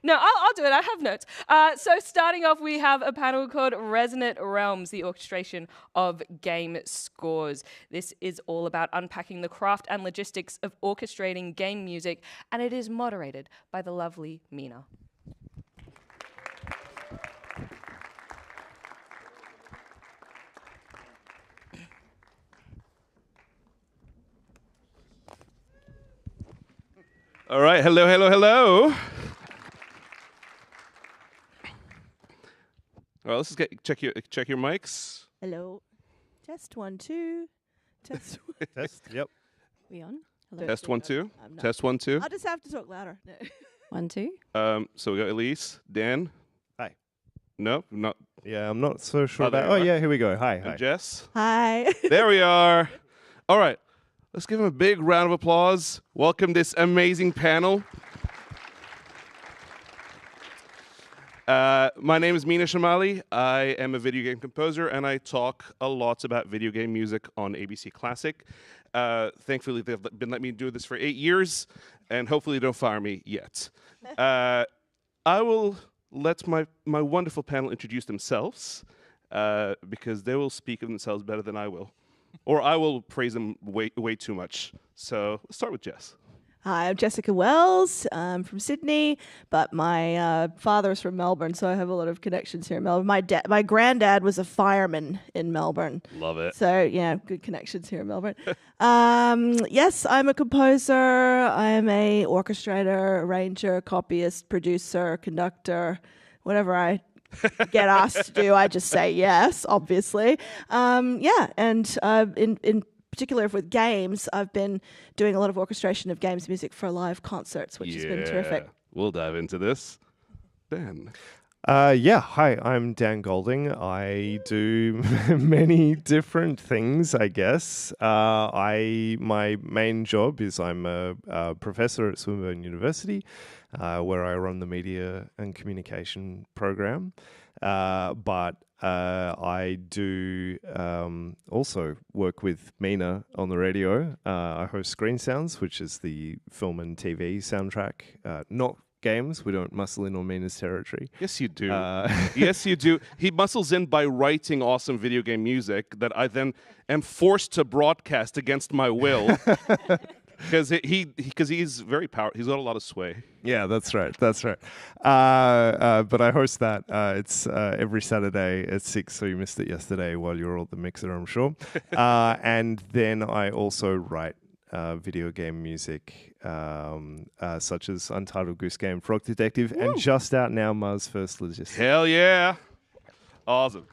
No, I'll do it. I have notes. So starting off, we have a panel called Resonant Realms, the orchestration of game scores. This is all about unpacking the craft and logistics of orchestrating game music, and it is moderated by the lovely Meena. All right, hello, hello, hello. All right, let's just check your mics. Hello. Test 1, 2. Test. Test. Yep. We on? Hello. Test 1, 2. I'm not. Test 1, 2. I'll just have to talk louder. No. 1, 2. So we got Elise, Dan. Hi. No, not. Yeah, I'm not so sure Oh, there about. you Oh are. yeah, here we go. Hi. And Hi. Jess. Hi. There we are. All right, let's give him a big round of applause. Welcome this amazing panel. My name is Meena Shamaly. I am a video game composer, and I talk a lot about video game music on ABC Classic. Thankfully, they've been letting me do this for 8 years, and hopefully they don't fire me yet. I will let my wonderful panel introduce themselves, because they will speak of themselves better than I will. Or I will praise them way too much. So let's start with Jess. Hi, I'm Jessica Wells. I'm from Sydney, but my father is from Melbourne, so I have a lot of connections here in Melbourne. My granddad was a fireman in Melbourne. Love it. So, yeah, good connections here in Melbourne. Yes, I'm a composer. I'm a orchestrator, arranger, copyist, producer, conductor, whatever I get asked to do, I just say yes, obviously. Yeah, and in particular with games, I've been doing a lot of orchestration of games music for live concerts, which has been terrific. We'll dive into this. Dan. Yeah. Hi. I'm Dan Golding. I do many different things, I guess. My main job is I'm a professor at Swinburne University, where I run the media and communication program. But I do also work with Meena on the radio. I host Screen Sounds, which is the film and TV soundtrack, not games. We don't muscle in on Meena's territory. Yes, you do. Yes, you do. He muscles in by writing awesome video game music that I then am forced to broadcast against my will. Because he's very powerful. He's got a lot of sway. Yeah, that's right. That's right. But I host that. It's every Saturday at 6, so you missed it yesterday while you were at the mixer, I'm sure. And then I also write video game music, such as Untitled Goose Game, Frog Detective, Woo! and just out now, Mars First Logistics. Hell yeah. Awesome.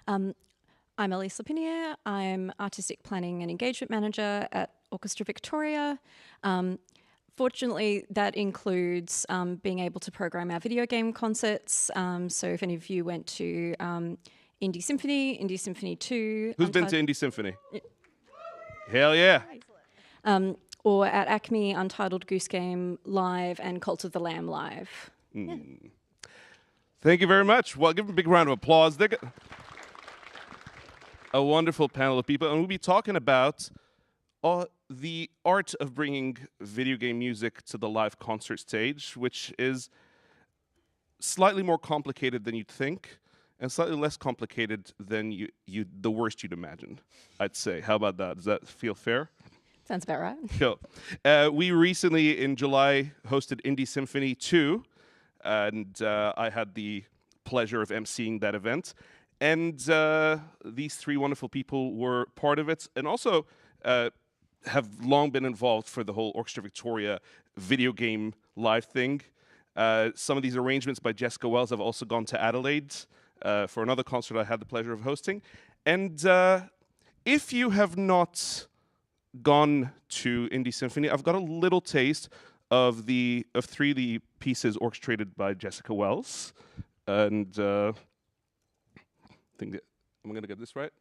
I'm Elise Lerpiniere. I'm Artistic Planning and Engagement Manager at Orchestra Victoria. Fortunately, that includes being able to program our video game concerts. So if any of you went to Indie Symphony 2. Who's been to Indie Symphony? Hell yeah. Or at Acme, Untitled Goose Game Live and Cult of the Lamb Live. Yeah. Thank you very much. Well, give them a big round of applause. They got a wonderful panel of people, and we'll be talking about the art of bringing video game music to the live concert stage, which is slightly more complicated than you'd think, and slightly less complicated than the worst you'd imagine, I'd say. How about that? Does that feel fair? Sounds about right. Cool. We recently, in July, hosted Indie Symphony 2, and I had the pleasure of emceeing that event. And these three wonderful people were part of it, and also have long been involved for the whole Orchestra Victoria video game live thing. Some of these arrangements by Jessica Wells have also gone to Adelaide for another concert I had the pleasure of hosting. And if you have not gone to Indie Symphony, I've got a little taste of three of the pieces orchestrated by Jessica Wells. And I think that I'm going to get this right.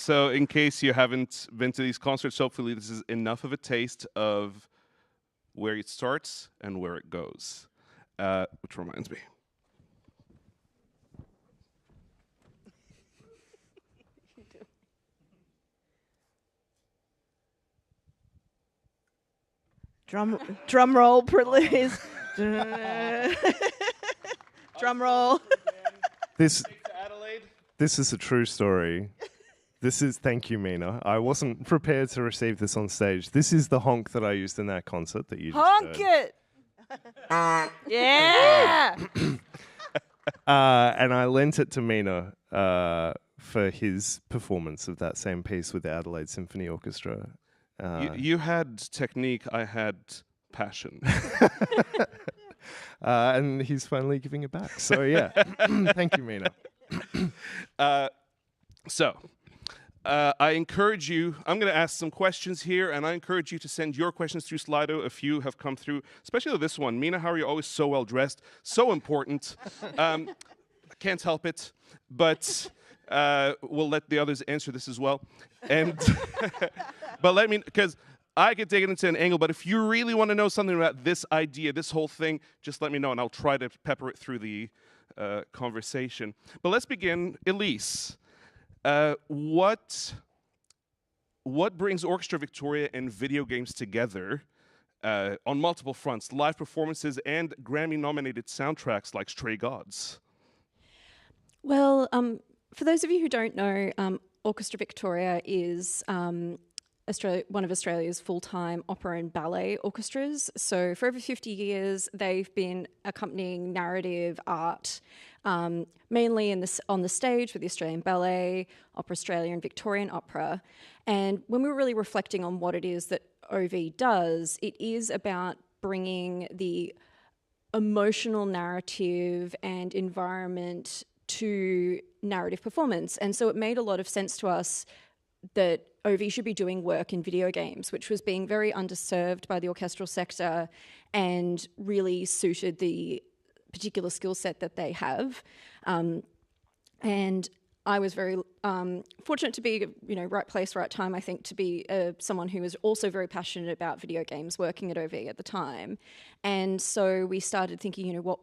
So in case you haven't been to these concerts, hopefully this is enough of a taste of where it starts and where it goes. Which reminds me. Drum roll, please. Drum roll. This is a true story. Thank you, Meena. I wasn't prepared to receive this on stage. This is the honk that I used in that concert that you just Honk heard. it! Yeah! And I lent it to Meena for his performance of that same piece with the Adelaide Symphony Orchestra. You had technique, I had passion. And he's finally giving it back. So yeah, thank you, Meena. I encourage you, I'm going to ask some questions here, and I encourage you to send your questions through Slido. A few have come through, especially this one. Meena, how are you always so well dressed? So important. I can't help it, but we'll let the others answer this as well. And but let me, because I could take it into an angle, but if you really want to know something about this idea, this whole thing, just let me know, and I'll try to pepper it through the conversation. But let's begin. Elise, what brings Orchestra Victoria and video games together on multiple fronts, live performances and Grammy-nominated soundtracks like Stray Gods? Well, for those of you who don't know, Orchestra Victoria is one of Australia's full-time opera and ballet orchestras. So for over 50 years, they've been accompanying narrative art, mainly on the stage with the Australian Ballet, Opera Australia and Victorian Opera. And when we were really reflecting on what it is that OV does, it is about bringing the emotional narrative and environment to narrative performance. And so it made a lot of sense to us that OV should be doing work in video games, which was being very underserved by the orchestral sector and really suited the particular skill set that they have. And I was very fortunate to be, right place, right time, I think, to be someone who was also very passionate about video games, working at OV at the time. And so we started thinking, what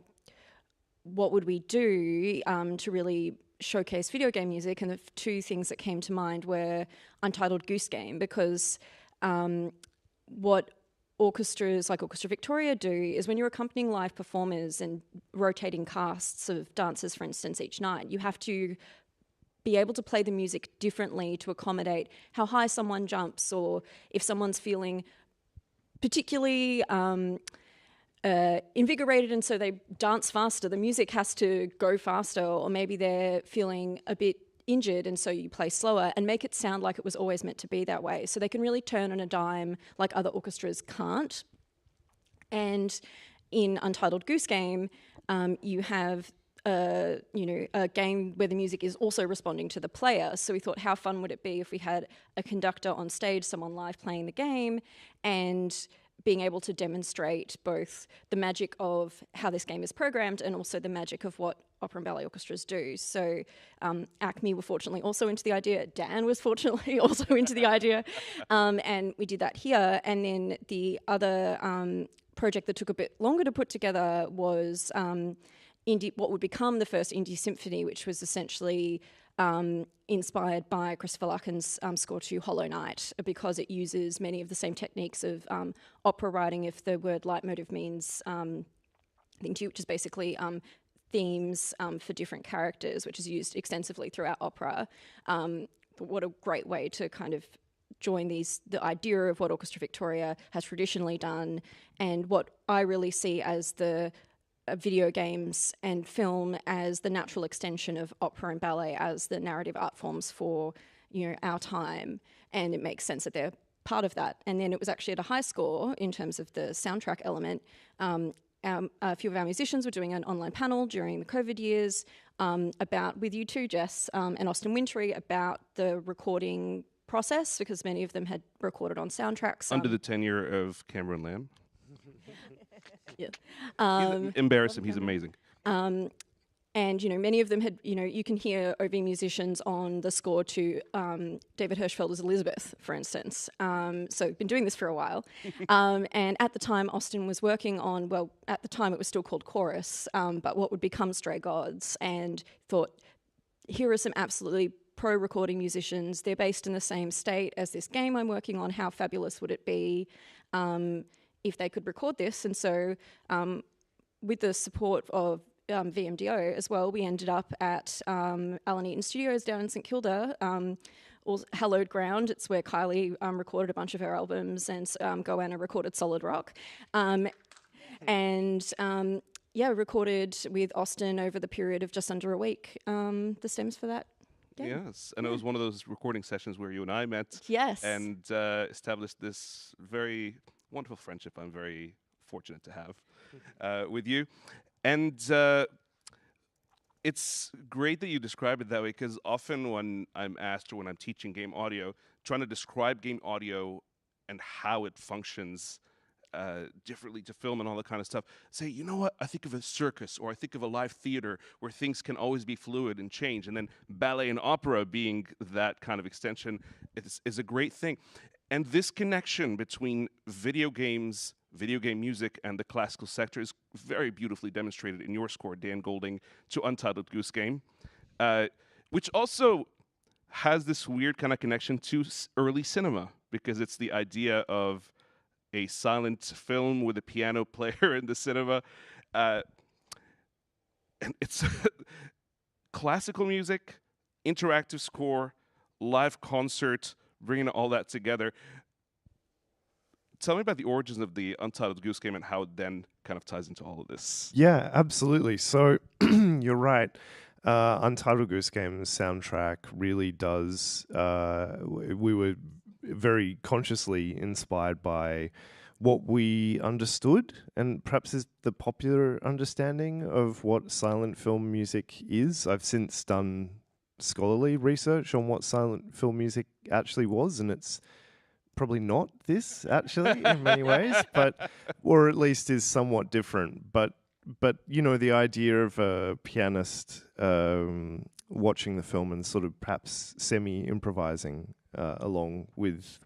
would we do to really showcase video game music? And the two things that came to mind were Untitled Goose Game, because what orchestras like Orchestra Victoria do is when you're accompanying live performers and rotating casts of dancers, for instance, each night, you have to be able to play the music differently to accommodate how high someone jumps, or if someone's feeling particularly invigorated and so they dance faster, the music has to go faster, or maybe they're feeling a bit injured and so you play slower, and make it sound like it was always meant to be that way. So they can really turn on a dime like other orchestras can't. And in Untitled Goose Game, you have a game where the music is also responding to the player. So we thought, how fun would it be if we had a conductor on stage, someone live playing the game, and being able to demonstrate both the magic of how this game is programmed and also the magic of what opera and ballet orchestras do. So ACME were fortunately also into the idea. Dan was fortunately also into the idea. And we did that here. And then the other project that took a bit longer to put together was what would become the first indie symphony, which was essentially inspired by Christopher Larkin's score to Hollow Knight, because it uses many of the same techniques of opera writing, if the word leitmotif means which is basically themes for different characters, which is used extensively throughout opera. But what a great way to kind of join the idea of what Orchestra Victoria has traditionally done, and what I really see as the video games and film as the natural extension of opera and ballet as the narrative art forms for our time. And it makes sense that they're part of that. And then it was actually at a high score in terms of the soundtrack element. A few of our musicians were doing an online panel during the COVID years with you too, Jess, and Austin Wintry, about the recording process, because many of them had recorded on soundtracks. Under the tenure of Cameron Lamb. Yeah. Embarrass him, he's amazing. And, many of them had, you can hear OV musicians on the score to David Hirschfelder's Elizabeth, for instance. So been doing this for a while. And at the time, Austin was working on, well, at the time it was still called Chorus, but what would become Stray Gods, and thought, here are some absolutely pro recording musicians. They're based in the same state as this game I'm working on. How fabulous would it be if they could record this? And so with the support of VMDO as well, we ended up at Alan Eaton Studios down in St Kilda, hallowed ground. It's where Kylie recorded a bunch of her albums, and Goanna recorded Solid Rock. Recorded with Austin over the period of just under a week, the stems for that game. Yes, and it was one of those recording sessions where you and I met. Yes. And established this very wonderful friendship I'm very fortunate to have with you. And it's great that you describe it that way, because often when I'm asked or when I'm teaching game audio, trying to describe game audio and how it functions differently to film and all that kind of stuff, say, you know what, I think of a circus, or I think of a live theater where things can always be fluid and change, and then ballet and opera being that kind of extension is a great thing. And this connection between video game music and the classical sector is very beautifully demonstrated in your score, Dan Golding, to Untitled Goose Game, which also has this weird kind of connection to early cinema, because it's the idea of a silent film with a piano player in the cinema. And it's classical music, interactive score, live concert, bringing all that together. Tell me about the origins of the Untitled Goose Game and how it then kind of ties into all of this. Yeah, absolutely. So you're right. Untitled Goose Game's soundtrack really does. We were very consciously inspired by what we understood, and perhaps is the popular understanding of what silent film music is. I've since done scholarly research on what silent film music actually was, and it's probably not this actually in many ways, but or at least is somewhat different. But the idea of a pianist watching the film and sort of perhaps semi-improvising along with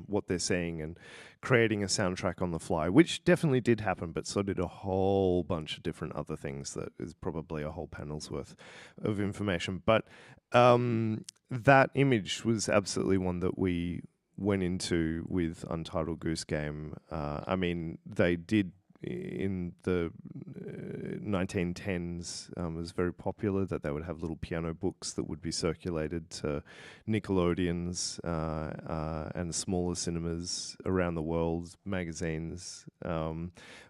what they're saying and creating a soundtrack on the fly, which definitely did happen, but so did a whole bunch of different other things that is probably a whole panel's worth of information. But that image was absolutely one that we went into with Untitled Goose Game. I mean, they did in the 1910s, it was very popular that they would have little piano books that would be circulated to Nickelodeons and smaller cinemas around the world, magazines,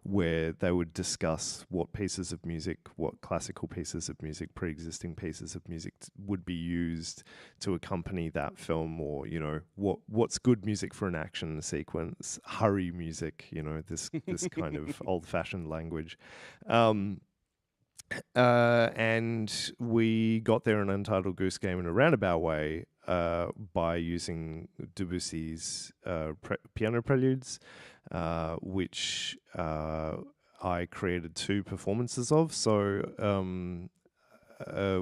where they would discuss what pieces of music, what classical pieces of music, pre-existing pieces of music would be used to accompany that film, or, what's good music for an action sequence, hurry music, this kind of old-fashioned language. And we got there in Untitled Goose Game in a roundabout way by using Debussy's piano preludes, which I created 2 performances of. So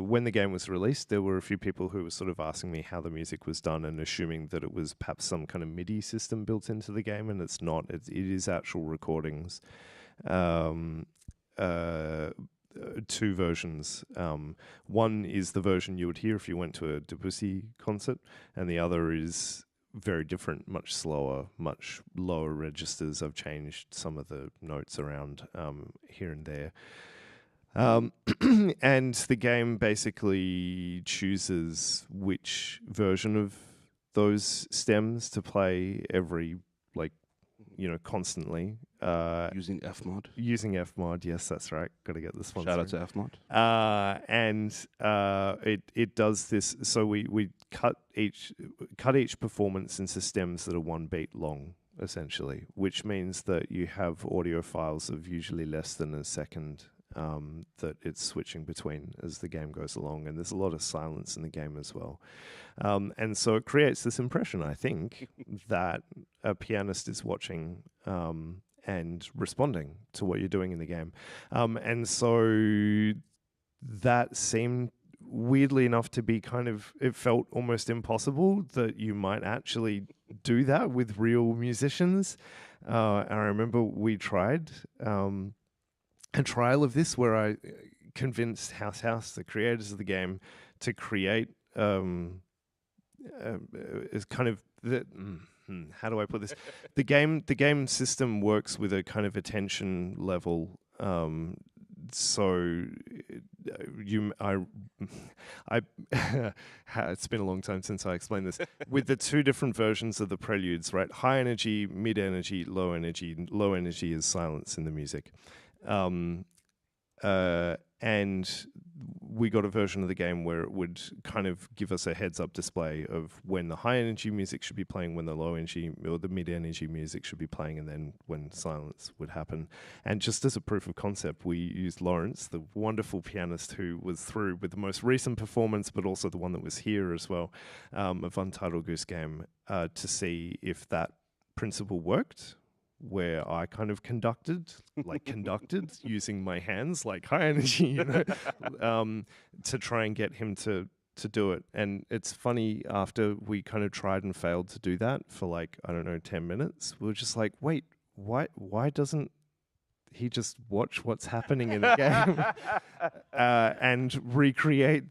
when the game was released, there were a few people who were sort of asking me how the music was done and assuming that it was perhaps some kind of MIDI system built into the game, and it's not. It is actual recordings. 2 versions. One is the version you would hear if you went to a Debussy concert, and the other is very different, much slower, much lower registers. I've changed some of the notes around here and there. And the game basically chooses which version of those stems to play every, constantly. Using Fmod. Using Fmod, yes, that's right. Got to get this one. Shout out to Fmod. And it does this. So we cut each performance into stems that are 1 beat long, essentially, which means that you have audio files of usually less than a second that it's switching between as the game goes along, and there's a lot of silence in the game as well. And so it creates this impression, I think, that a pianist is watching and responding to what you're doing in the game. And so that seemed weirdly enough to be kind of, it felt almost impossible that you might actually do that with real musicians. And I remember we tried a trial of this where I convinced House, the creators of the game, to create is kind of the how do I put this? The game system works with a kind of attention level. So it's been a long time since I explained this. With the two different versions of the preludes, right? High energy, mid energy, low energy. Low energy is silence in the music. And we got a version of the game where it would kind of give us a heads-up display of when the high-energy music should be playing, when the low-energy or the mid-energy music should be playing, and then when silence would happen. And just as a proof of concept, we used Lawrence, the wonderful pianist who was through with the most recent performance, but also the one that was here as well, of Untitled Goose Game, to see if that principle worked, where I kind of conducted using my hands, like high energy, to try and get him to do it. And it's funny, after we kind of tried and failed to do that for 10 minutes, we were just like, wait, why doesn't he just watch what's happening in the game and recreate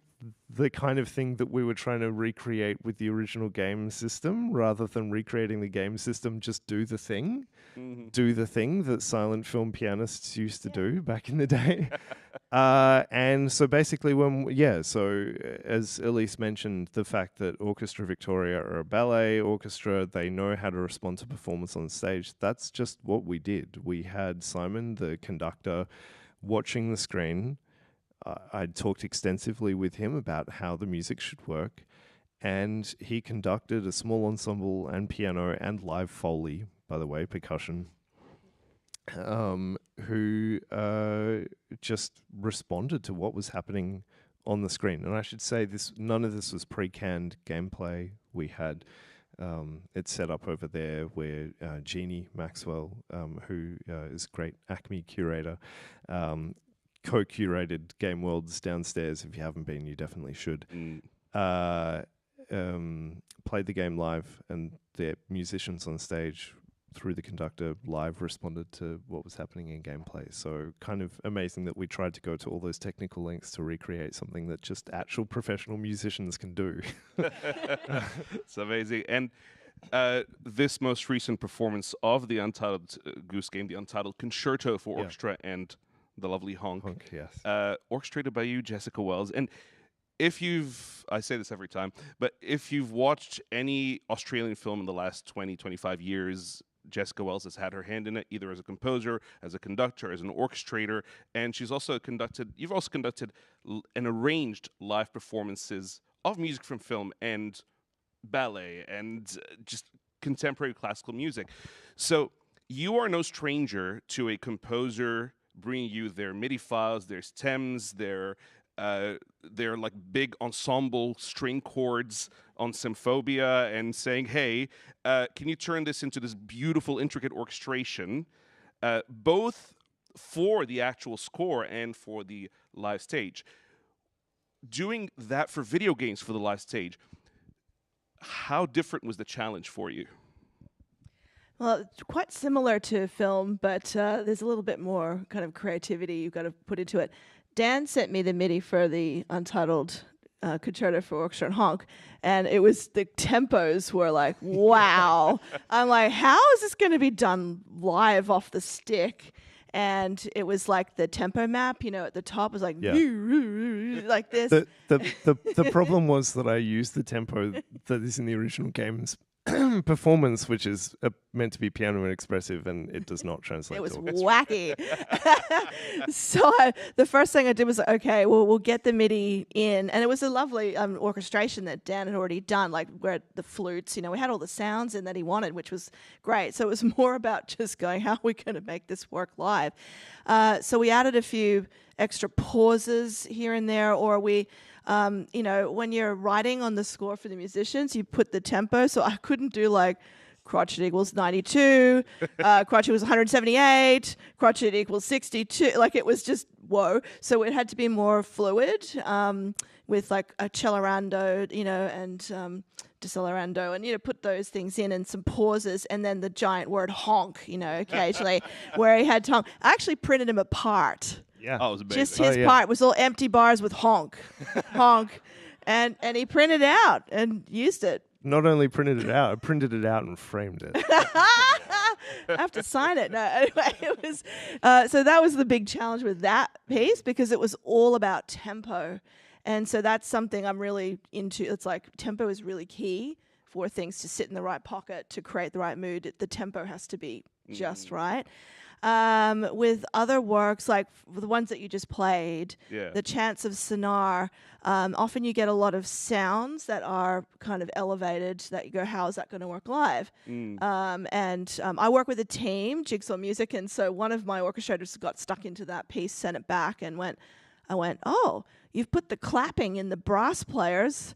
the kind of thing that we were trying to recreate with the original game system, rather than recreating the game system, just do the thing that silent film pianists used to do back in the day. And so basically so as Elise mentioned, the fact that Orchestra Victoria are a ballet orchestra, they know how to respond to performance on stage. That's just what we did. We had Simon, the conductor, watching the screen. I'd talked extensively with him about how the music should work, and he conducted a small ensemble and piano and live Foley, by the way, percussion, who just responded to what was happening on the screen. And I should say none of this was pre-canned gameplay. We had it set up over there where Jeannie Maxwell, who is a great Acme curator, co-curated Game Worlds downstairs. If you haven't been, you definitely should. Played the game live, and the musicians on stage, through the conductor, live responded to what was happening in gameplay. So kind of amazing that we tried to go to all those technical lengths to recreate something that just actual professional musicians can do. It's amazing. And this most recent performance of the Untitled Goose Game, the Untitled Concerto for Orchestra and the lovely Honk, yes. Orchestrated by you, Jessica Wells. And I say this every time, but if you've watched any Australian film in the last 20, 25 years, Jessica Wells has had her hand in it, either as a composer, as a conductor, as an orchestrator, and you've also conducted and arranged live performances of music from film and ballet and just contemporary classical music. So you are no stranger to a composer bringing you their MIDI files, their stems, their like big ensemble string chords on Symphonia, and saying, hey, can you turn this into this beautiful, intricate orchestration, both for the actual score and for the live stage. Doing that for video games for the live stage, how different was the challenge for you? Well, it's quite similar to film, but there's a little bit more kind of creativity you've got to put into it. Dan sent me the MIDI for the Untitled Concerto for Orchestra and Honk, and it was, the tempos were like, wow. I'm like, how is this going to be done live off the stick? And it was like the tempo map, at the top was like, like this. The problem was that I used the tempo that is in the original game's performance, which is meant to be piano and expressive, and it does not translate. It was wacky. So the first thing I did was, okay, well, we'll get the MIDI in, and it was a lovely orchestration that Dan had already done, like where the flutes, we had all the sounds in that he wanted, which was great. So it was more about just going, how are we going to make this work live? So we added a few extra pauses here and there, or we when you're writing on the score for the musicians, you put the tempo. So I couldn't do like crotchet equals 92, crotchet was 178, crotchet equals 62. Like, it was just, whoa. So it had to be more fluid, with like a accelerando, and decelerando, and, put those things in and some pauses, and then the giant word honk, occasionally, where he had to honk. I actually printed him a part. Yeah. Oh, it was amazing. Just his part was all empty bars with honk, honk. And he printed it out and used it. Not only printed it out, I printed it out and framed it. I have to sign it. No, anyway, it was. So that was the big challenge with that piece, because it was all about tempo. And so that's something I'm really into. It's like tempo is really key for things to sit in the right pocket to create the right mood. The tempo has to be just right. With other works, like the ones that you just played, the Chants of Sonar, often you get a lot of sounds that are kind of elevated that you go, how is that going to work live? I work with a team, Jigsaw Music, and so one of my orchestrators got stuck into that piece, sent it back, and I went, oh, you've put the clapping in the brass players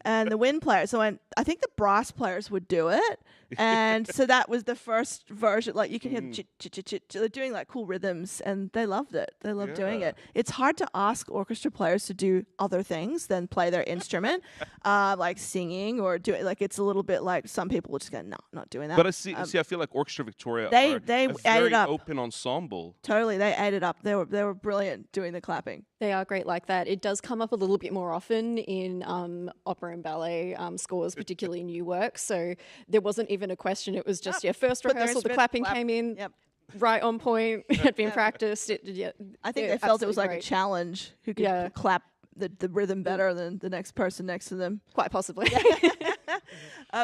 and the wind players. So I think the brass players would do it. And so that was the first version. Like, you can hear chit, chit, chit, chit. They're doing like cool rhythms, and they loved it. They loved doing it. It's hard to ask orchestra players to do other things than play their instrument, like singing or doing, like, it's a little bit like some people will just go, no, not doing that. But I see, I feel like Orchestra Victoria they are ate a it very up. open ensemble. Totally, they ate it up. They were brilliant doing the clapping. They are great like that. It does come up a little bit more often in opera and ballet scores, particularly new work. So there wasn't even a question. It was just, first Put their rehearsal, the instrument, clapping clap. came in Yep. right on point, had been practiced. I think they felt it was like great. a challenge. Who could clap the rhythm better than the next person next to them. Quite possibly.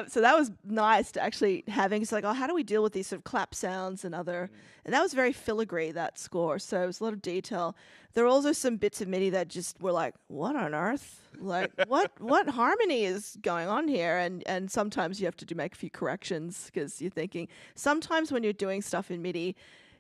So that was nice to actually having. It's like, oh, how do we deal with these sort of clap sounds and other? And that was very filigree, that score. So it was a lot of detail. There were also some bits of MIDI that just were like, what on earth? Like, what harmony is going on here? And sometimes you have to make a few corrections, because you're thinking, sometimes when you're doing stuff in MIDI,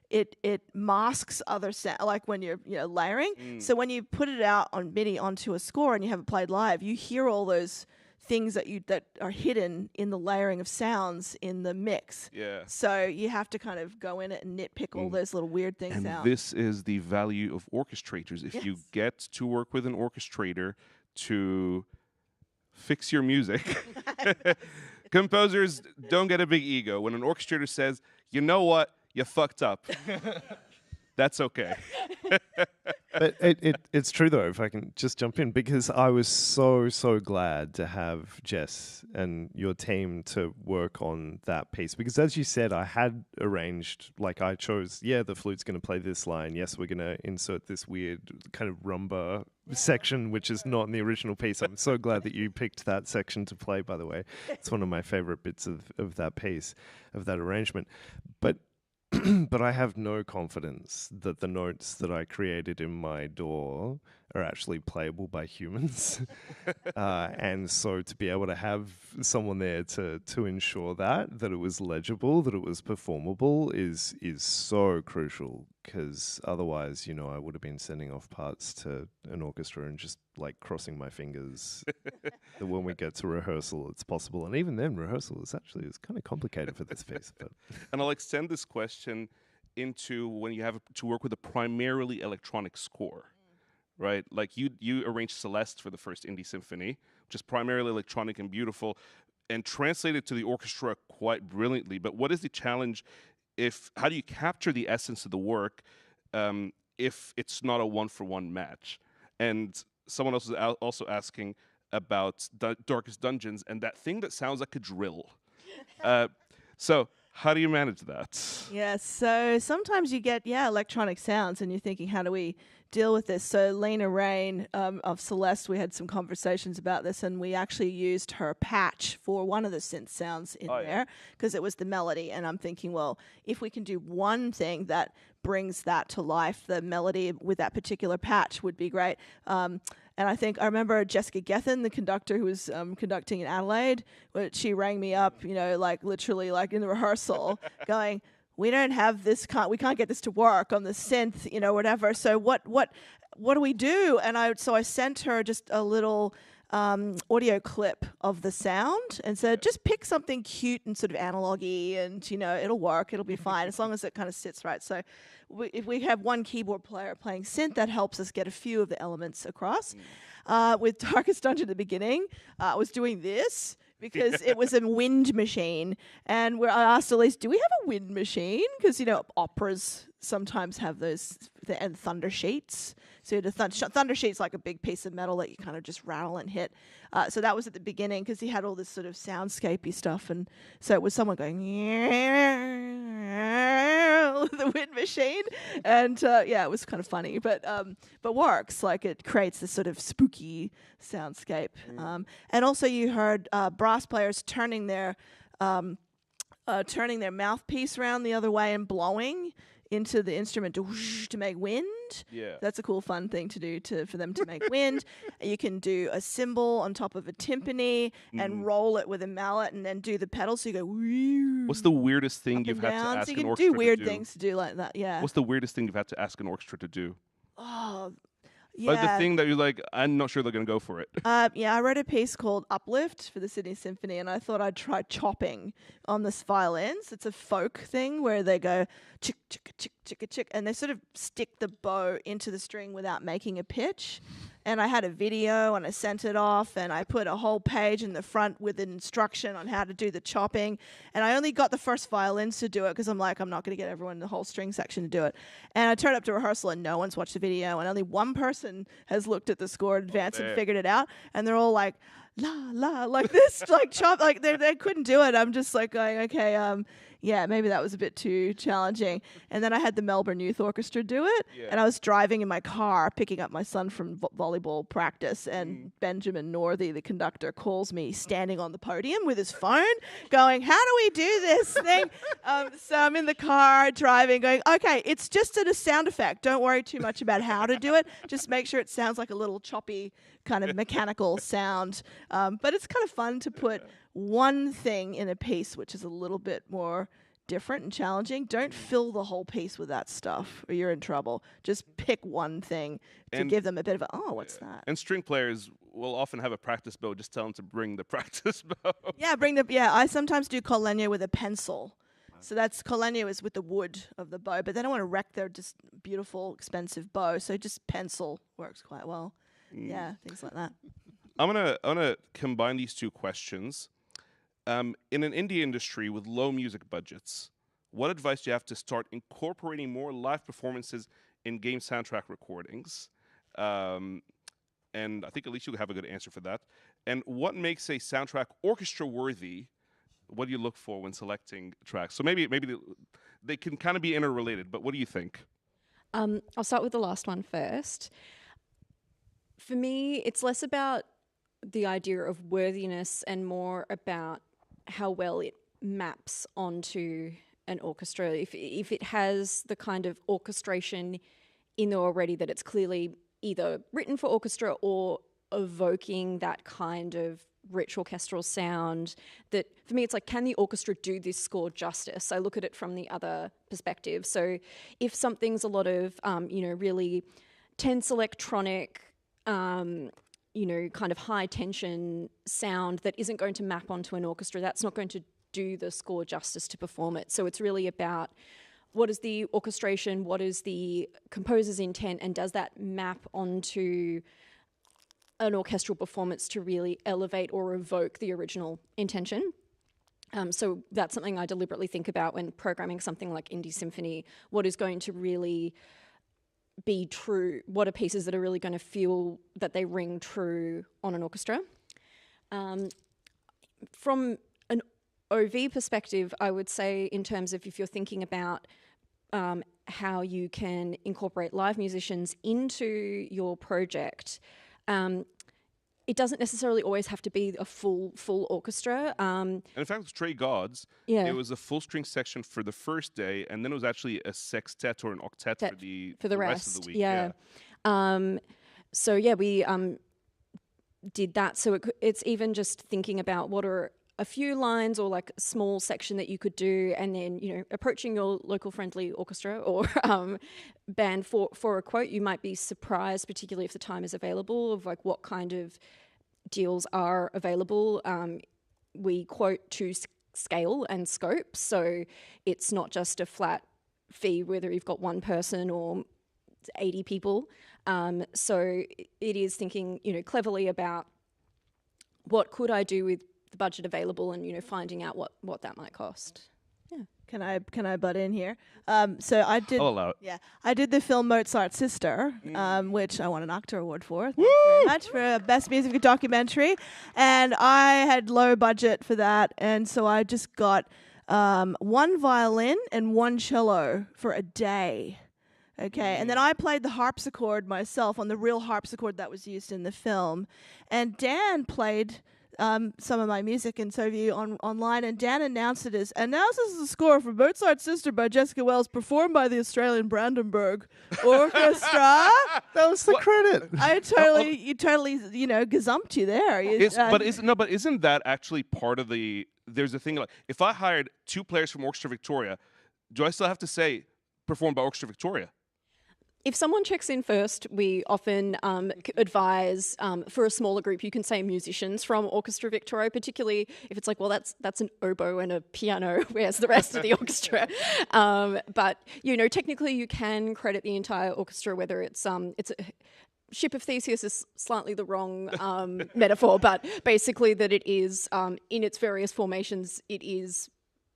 it masks other sound, like when you're layering. So when you put it out on MIDI onto a score and you have it played live, you hear all those things that are hidden in the layering of sounds in the mix. Yeah. So you have to kind of go in it and nitpick all those little weird things And out. this is the value of orchestrators. If you get to work with an orchestrator to fix your music, composers don't get a big ego. When an orchestrator says, you know what, you fucked up, that's okay. But it's true, though, if I can just jump in, because I was so glad to have Jess and your team to work on that piece. Because as you said, I had arranged, like, I chose, the flute's going to play this line. Yes, we're going to insert this weird kind of rumba section, which is not in the original piece. I'm so glad that you picked that section to play, by the way. It's one of my favorite bits of that piece, of that arrangement. But I have no confidence that the notes that I created in my DAW are actually playable by humans. And so to be able to have someone there to ensure that it was legible, that it was performable is so crucial, because otherwise, I would have been sending off parts to an orchestra and just like crossing my fingers that when we get to rehearsal, it's possible. And even then, rehearsal is kind of complicated for this piece. But. And I'll extend this question into when you have to work with a primarily electronic score. Right, like you arranged Celeste for the first Indie Symphony, which is primarily electronic and beautiful, and translated to the orchestra quite brilliantly. But what is the challenge? How do you capture the essence of the work if it's not a one-for-one match? And someone else is also asking about Darkest Dungeons and that thing that sounds like a drill. So how do you manage that? Yes, so sometimes you get electronic sounds, and you're thinking, how do we deal with this? So Lena Rain of Celeste, we had some conversations about this, and we actually used her patch for one of the synth sounds in there, because it was the melody. And I'm thinking, well, if we can do one thing that brings that to life, the melody with that particular patch would be great. And I remember Jessica Gethin, the conductor who was conducting in Adelaide, she rang me up, like literally like in the rehearsal going, we don't have this, we can't get this to work on the synth, whatever. So what do we do? And I sent her just a little audio clip of the sound, and so just pick something cute and sort of analogy, and it'll work, it'll be fine as long as it kind of sits right. So if we have one keyboard player playing synth, that helps us get a few of the elements across. With Darkest Dungeon at the beginning, I was doing this because it was a wind machine, and where I asked Elise, do we have a wind machine? Because operas sometimes have those, and thunder sheets. So the thunder sheet's like a big piece of metal that you kind of just rattle and hit. So that was at the beginning because he had all this sort of soundscapey stuff, and so it was someone going the wind machine, and it was kind of funny, but works. Like, it creates this sort of spooky soundscape. And also you heard brass players turning their mouthpiece around the other way and blowing into the instrument to make wind. Yeah. That's a cool, fun thing to do for them to make wind. You can do a cymbal on top of a timpani and roll it with a mallet and then do the pedals. So you go, woo. What's the weirdest thing up you've and had to down. ask So an you can orchestra do weird to do? things to do like that, yeah. What's the weirdest thing you've had to ask an orchestra to do? Oh, yeah. Like the thing that you're like, I'm not sure they're going to go for it. I wrote a piece called Uplift for the Sydney Symphony, and I thought I'd try chopping on this violins. It's a folk thing where they go chick, chick, chick, chick, chick, and they sort of stick the bow into the string without making a pitch. And I had a video, and I sent it off, and I put a whole page in the front with an instruction on how to do the chopping. And I only got the first violins to do it because I'm like, I'm not going to get everyone in the whole string section to do it. And I turned up to rehearsal, and no one's watched the video, and only one person has looked at the score in advance and figured it out. And they're all like, la, la, like this, like chop, like they couldn't do it. I'm just like going, okay, maybe that was a bit too challenging. And then I had the Melbourne Youth Orchestra do it, and I was driving in my car picking up my son from volleyball practice, and Benjamin Northey, the conductor, calls me standing on the podium with his phone going, how do we do this thing? So I'm in the car driving going, okay, it's just a sound effect. Don't worry too much about how to do it. Just make sure it sounds like a little choppy kind of mechanical sound. But it's kind of fun to put one thing in a piece which is a little bit more different and challenging. Don't fill the whole piece with that stuff or you're in trouble. Just pick one thing to give them a bit of what's that? And string players will often have a practice bow. Just tell them to bring the practice bow. I sometimes do col legno with a pencil. So that's col legno is with the wood of the bow, but they don't want to wreck their just beautiful, expensive bow. So just pencil works quite well. Yeah, things like that. I'm gonna combine these two questions. In an indie industry with low music budgets, what advice do you have to start incorporating more live performances in game soundtrack recordings? And I think Elise, you have a good answer for that. And what makes a soundtrack orchestra worthy? What do you look for when selecting tracks? So maybe they can kind of be interrelated, but what do you think? I'll start with the last one first. For me, it's less about the idea of worthiness and more about how well it maps onto an orchestra. If it has the kind of orchestration in there already, that it's clearly either written for orchestra or evoking that kind of rich orchestral sound, that for me it's like, can the orchestra do this score justice? I look at it from the other perspective. So if something's a lot of really tense electronic, kind of high tension sound that isn't going to map onto an orchestra, that's not going to do the score justice to perform it. So it's really about what is the orchestration, what is the composer's intent, and does that map onto an orchestral performance to really elevate or evoke the original intention. So that's something I deliberately think about when programming something like Indie Symphony. What is going to really be true? What are pieces that are really going to feel that they ring true on an orchestra? From an OV perspective, I would say, in terms of if you're thinking about how you can incorporate live musicians into your project, it doesn't necessarily always have to be a full orchestra. And in fact, with Stray Gods, it was a full string section for the first day, and then it was actually a sextet or an octet for the rest of the week. We did that. So it's even just thinking about what are a few lines or like a small section that you could do, and then approaching your local friendly orchestra or band for a quote. You might be surprised, particularly if the time is available, of like what kind of deals are available, we quote to scale and scope. So it's not just a flat fee whether you've got one person or 80 people. So it is thinking, cleverly about what could I do with the budget available, and finding out what that might cost. Can I butt in here? So I did. I'll allow it. Yeah, I did the film Mozart's Sister, which I won an Octa Award for. Thank you very much for Best Music Documentary, and I had low budget for that, and so I just got one violin and one cello for a day. Okay, and then I played the harpsichord myself on the real harpsichord that was used in the film, and Dan played some of my music and so view online, and Dan announced it as, and now this is the score for Mozart's Sister by Jessica Wells, performed by the Australian Brandenburg Orchestra. That was the credit. You totally, gazumped you there. But isn't that actually part of the? There's a thing like, if I hired 2 players from Orchestra Victoria, do I still have to say performed by Orchestra Victoria? If someone checks in first, we often advise for a smaller group, you can say musicians from Orchestra Victoria, particularly if it's like, well, that's an oboe and a piano, where's the rest of the orchestra? But, technically you can credit the entire orchestra, whether it's a Ship of Theseus is slightly the wrong metaphor, but basically that it is, in its various formations, it is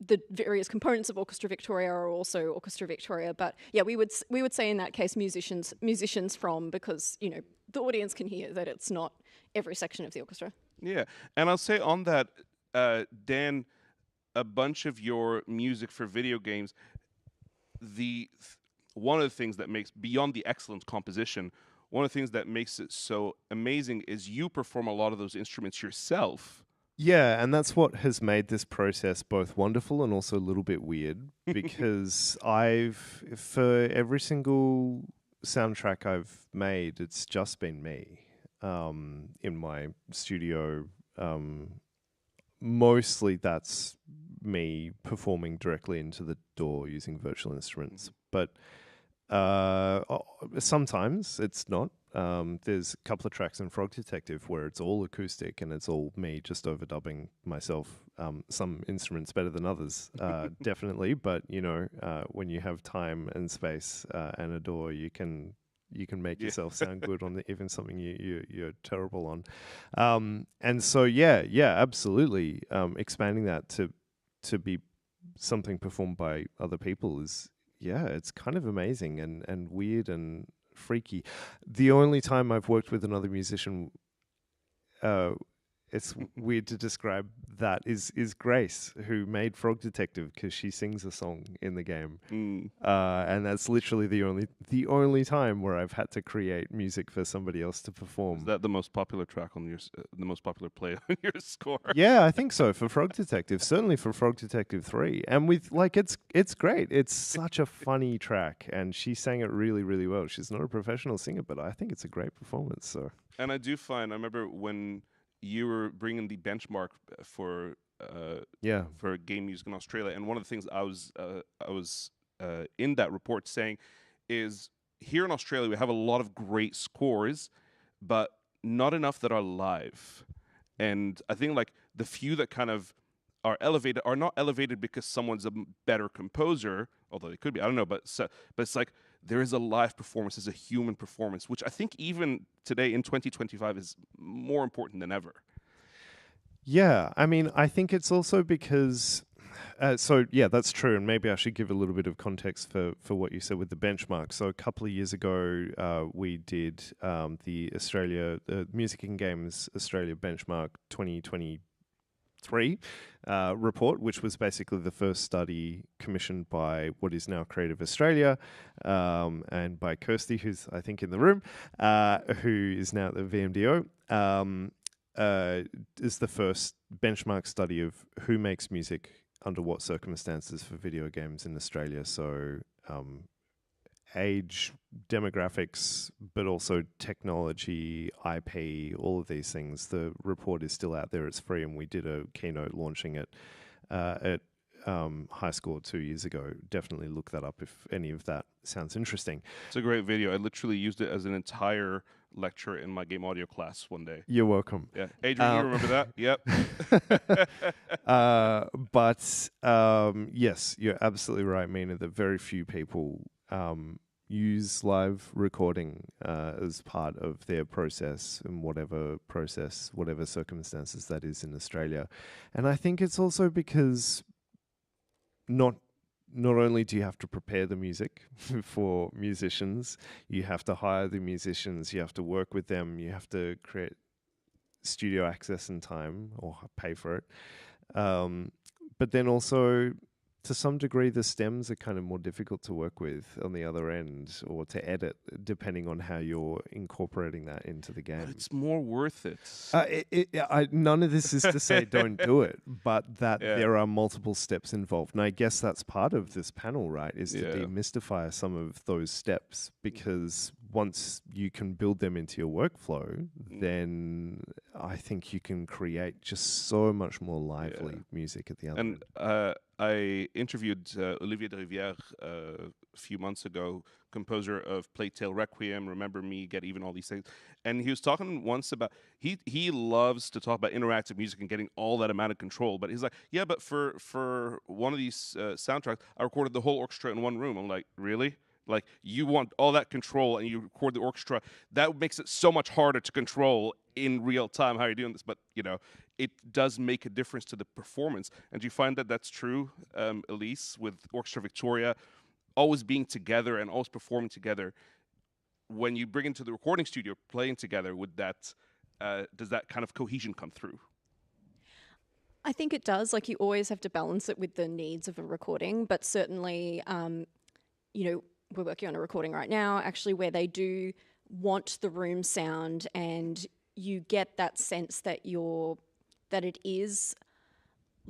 the various components of Orchestra Victoria are also Orchestra Victoria, but yeah, we would say in that case musicians from, because the audience can hear that it's not every section of the orchestra. Yeah, and I'll say on that, Dan, a bunch of your music for video games, one of the things that makes, beyond the excellent composition, one of the things that makes it so amazing is you perform a lot of those instruments yourself. Yeah, and that's what has made this process both wonderful and also a little bit weird, because for every single soundtrack I've made, it's just been me in my studio. Mostly that's me performing directly into the DAW using virtual instruments, but sometimes it's not. There's a couple of tracks in Frog Detective where it's all acoustic and it's all me just overdubbing myself. Some instruments better than others, definitely. But when you have time and space and a DAW, you can make yourself sound good on even something you're terrible on. And so yeah, absolutely. Expanding that to be something performed by other people is, it's kind of amazing and weird and freaky. The only time I've worked with another musician, it's weird to describe that, is Grace, who made Frog Detective, because she sings a song in the game, and that's literally the only time where I've had to create music for somebody else to perform. Is that the most popular track on your the most popular play on your score? Yeah, I think so, for Frog Detective, certainly for Frog Detective 3. And with it's great. It's such a funny track, and she sang it really, really well. She's not a professional singer, but I think it's a great performance. So, and I remember when you were bringing the benchmark for game music in Australia, and one of the things I was in that report saying is, here in Australia we have a lot of great scores, but not enough that are live. And I think like the few that kind of are elevated are not elevated because someone's a better composer, although they could be, I don't know, but it's like there is a live performance, there's a human performance, which I think even today in 2025 is more important than ever. Yeah, I mean, I think it's also because, that's true, and maybe I should give a little bit of context for what you said with the benchmark. So a couple of years ago, we did the Music and Games Australia Benchmark 2023 report, which was basically the first study commissioned by what is now Creative Australia, and by Kirsty, who's I think in the room, who is now at the VMDO, is the first benchmark study of who makes music under what circumstances for video games in Australia. So age, demographics, but also technology, IP, all of these things. The report is still out there. It's free, and we did a keynote launching it at High Score 2 years ago. Definitely look that up if any of that sounds interesting. It's a great video. I literally used it as an entire lecture in my game audio class one day. You're welcome. Yeah, Adrian, you remember that? Yep. Yes, you're absolutely right, Meena, that very few people use live recording as part of their process in whatever circumstances that is in Australia. And I think it's also because not only do you have to prepare the music for musicians, you have to hire the musicians, you have to work with them, you have to create studio access and time or pay for it. But then also, to some degree, the stems are kind of more difficult to work with on the other end or to edit, depending on how you're incorporating that into the game. But it's more worth it. None of this is to say don't do it, but that there are multiple steps involved. And I guess that's part of this panel, right, is to demystify some of those steps, because once you can build them into your workflow, then I think you can create just so much more lively music at the other end. I interviewed Olivier de Rivière a few months ago, composer of Plague Tale Requiem, Remember Me, Get Even, all these things. And he was talking once about, he loves to talk about interactive music and getting all that amount of control. But he's like, yeah, but for one of these soundtracks, I recorded the whole orchestra in one room. I'm like, really? Like, you want all that control and you record the orchestra. That makes it so much harder to control in real time how you're doing this. But, you know, it does make a difference to the performance. And do you find that that's true, Elise, with Orchestra Victoria, always being together and always performing together? When you bring into the recording studio, playing together, with that, does that kind of cohesion come through? I think it does. Like, you always have to balance it with the needs of a recording. But certainly, you know, we're working on a recording right now, actually, where they do want the room sound, and you get that sense that it is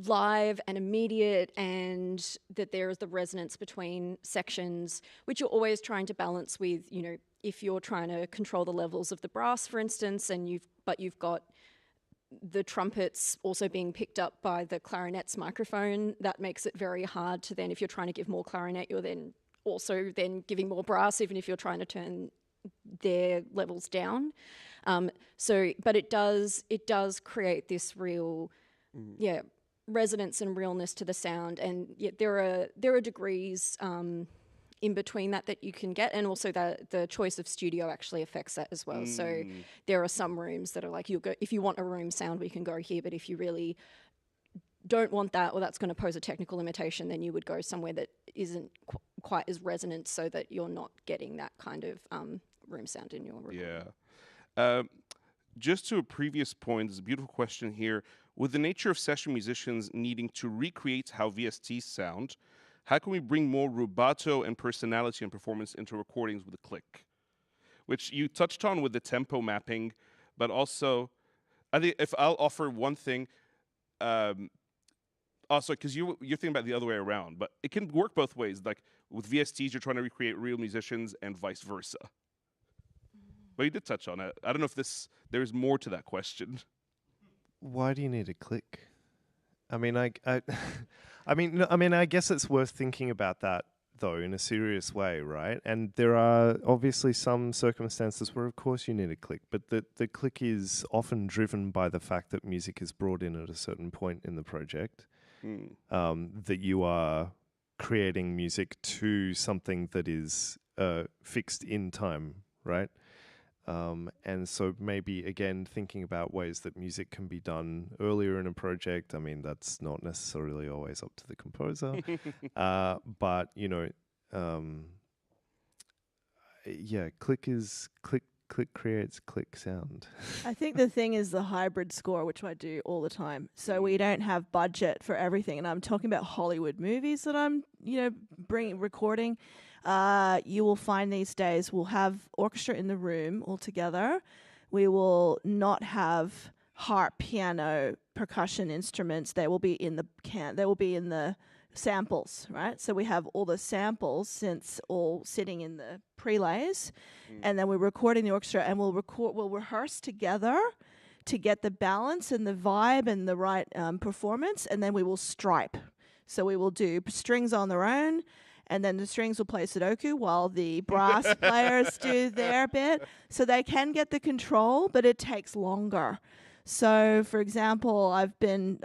live and immediate, and that there is the resonance between sections, which you're always trying to balance with, you know, if you're trying to control the levels of the brass, for instance, and you've got the trumpets also being picked up by the clarinet's microphone, that makes it very hard to then, if you're trying to give more clarinet, you're then also then giving more brass, even if you're trying to turn their levels down. But it does create this real, resonance and realness to the sound. And yet there are degrees in between that you can get, and also that the choice of studio actually affects that as well. So there are some rooms that are like, you'll go, if you want a room sound, we can go here, but if you really don't want that, or that's going to pose a technical limitation, then you would go somewhere that isn't quite as resonant, so that you're not getting that kind of room sound in your recording. Yeah. Just to a previous point, there's a beautiful question here. With the nature of session musicians needing to recreate how VSTs sound, how can we bring more rubato and personality and performance into recordings with a click? Which you touched on with the tempo mapping, but also, I think if I'll offer one thing, also, because you're thinking about the other way around, but it can work both ways. Like with VSTs, you're trying to recreate real musicians, and vice versa. But you did touch on it. I don't know if there's more to that question. Why do you need a click? I mean, I guess it's worth thinking about that, though, in a serious way, right? And there are obviously some circumstances where, of course, you need a click, but the click is often driven by the fact that music is brought in at a certain point in the project, that you are creating music to something that is fixed in time, right? And so maybe, again, thinking about ways that music can be done earlier in a project. I mean, that's not necessarily always up to the composer. But, you know, click creates click sound. I think the thing is the hybrid score, which I do all the time. So we don't have budget for everything. And I'm talking about Hollywood movies that I'm, recording. You will find these days we'll have orchestra in the room all together. We will not have harp, piano, percussion instruments. They will be in the samples, right? So we have all the samples synths all sitting in the prelays, and then we're recording the orchestra, and we'll rehearse together to get the balance and the vibe and the right performance, and then we will stripe. So we will do strings on their own, and then the strings will play Sudoku while the brass players do their bit. So they can get the control, but it takes longer. So, for example, I've been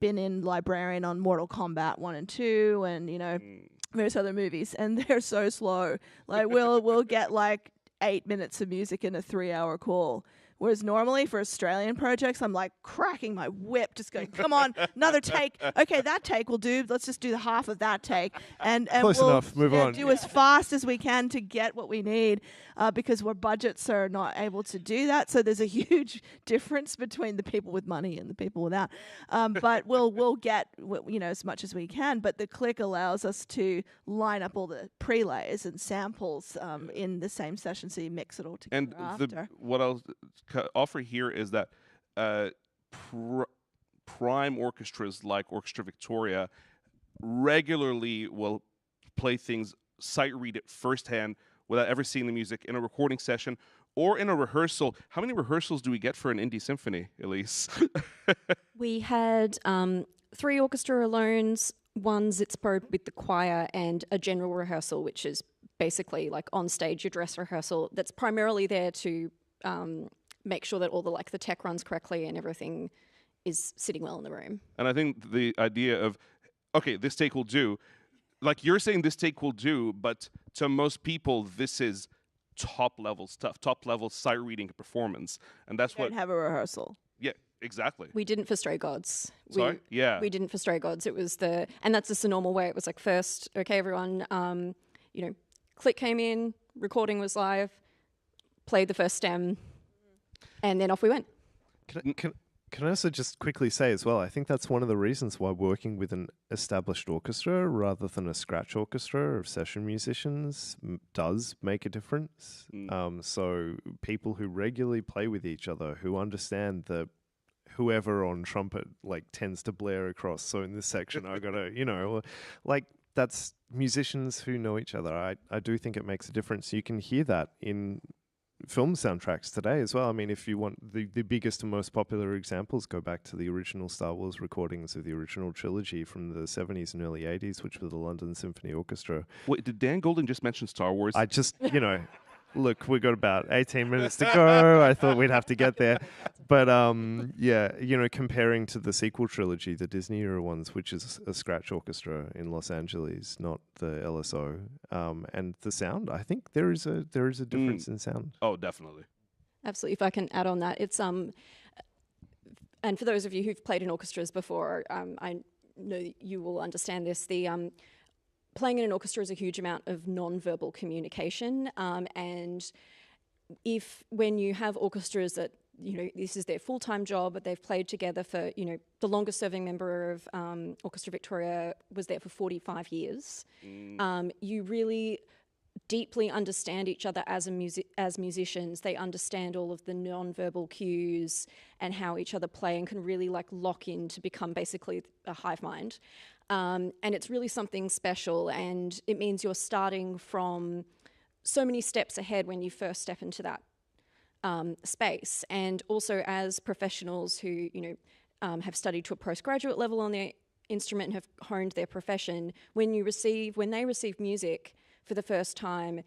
in Librarian on Mortal Kombat 1 and 2, and various other movies, and they're so slow. Like we'll get like 8 minutes of music in a 3-hour call. Whereas normally for Australian projects, I'm like cracking my whip, just going, come on, another take. Okay, that take will do. Let's just do the half of that take. And Close we'll enough, move on. do as fast as we can to get what we need, because our budgets are not able to do that. So there's a huge difference between the people with money and the people without. But we'll get as much as we can. But the click allows us to line up all the prelays and samples in the same session, so you mix it all together after. What I'll offer here is that prime orchestras like Orchestra Victoria regularly will play things, sight read it firsthand without ever seeing the music in a recording session or in a rehearsal. How many rehearsals do we get for an indie symphony, Elise? We had 3 orchestra alones, 1 Sitzprobe with the choir, and a general rehearsal, which is basically like on stage your dress rehearsal. That's primarily there to make sure that all the tech runs correctly and everything is sitting well in the room. And I think the idea of, okay, this take will do, like you're saying this take will do, but to most people, this is top level stuff, top level sight reading performance. And that's what... Don't have a rehearsal. Yeah, exactly. We didn't for Stray Gods. Sorry? Yeah. We didn't for Stray Gods. It was and that's just the normal way. It was like first, okay, everyone, click came in, recording was live, played the first stem, and then off we went. Can I also just quickly say as well, I think that's one of the reasons why working with an established orchestra rather than a scratch orchestra of session musicians does make a difference. So people who regularly play with each other, who understand that whoever on trumpet tends to blare across. So in this section, I gotta, that's musicians who know each other. I do think it makes a difference. You can hear that in film soundtracks today as well. I mean, if you want the biggest and most popular examples, go back to the original Star Wars recordings of the original trilogy from the 70s and early 80s, which were the London Symphony Orchestra. Wait, did Dan Golding just mention Star Wars? I just, look, we got about 18 minutes to go. I thought we'd have to get there. But, comparing to the sequel trilogy, the Disney era ones, which is a scratch orchestra in Los Angeles, not the LSO, and the sound, I think there is a difference in sound. Oh, definitely. Absolutely. If I can add on that, it's and for those of you who've played in orchestras before, I know you will understand this. The playing in an orchestra is a huge amount of non-verbal communication, and when you have orchestras that this is their full-time job, but they've played together for the longest-serving member of Orchestra Victoria was there for 45 years. You really deeply understand each other as musicians. They understand all of the non-verbal cues and how each other play, and can really lock in to become basically a hive mind. And it's really something special, and it means you're starting from so many steps ahead when you first step into that space. And also as professionals who have studied to a postgraduate level on their instrument and have honed their profession, when they receive music for the first time,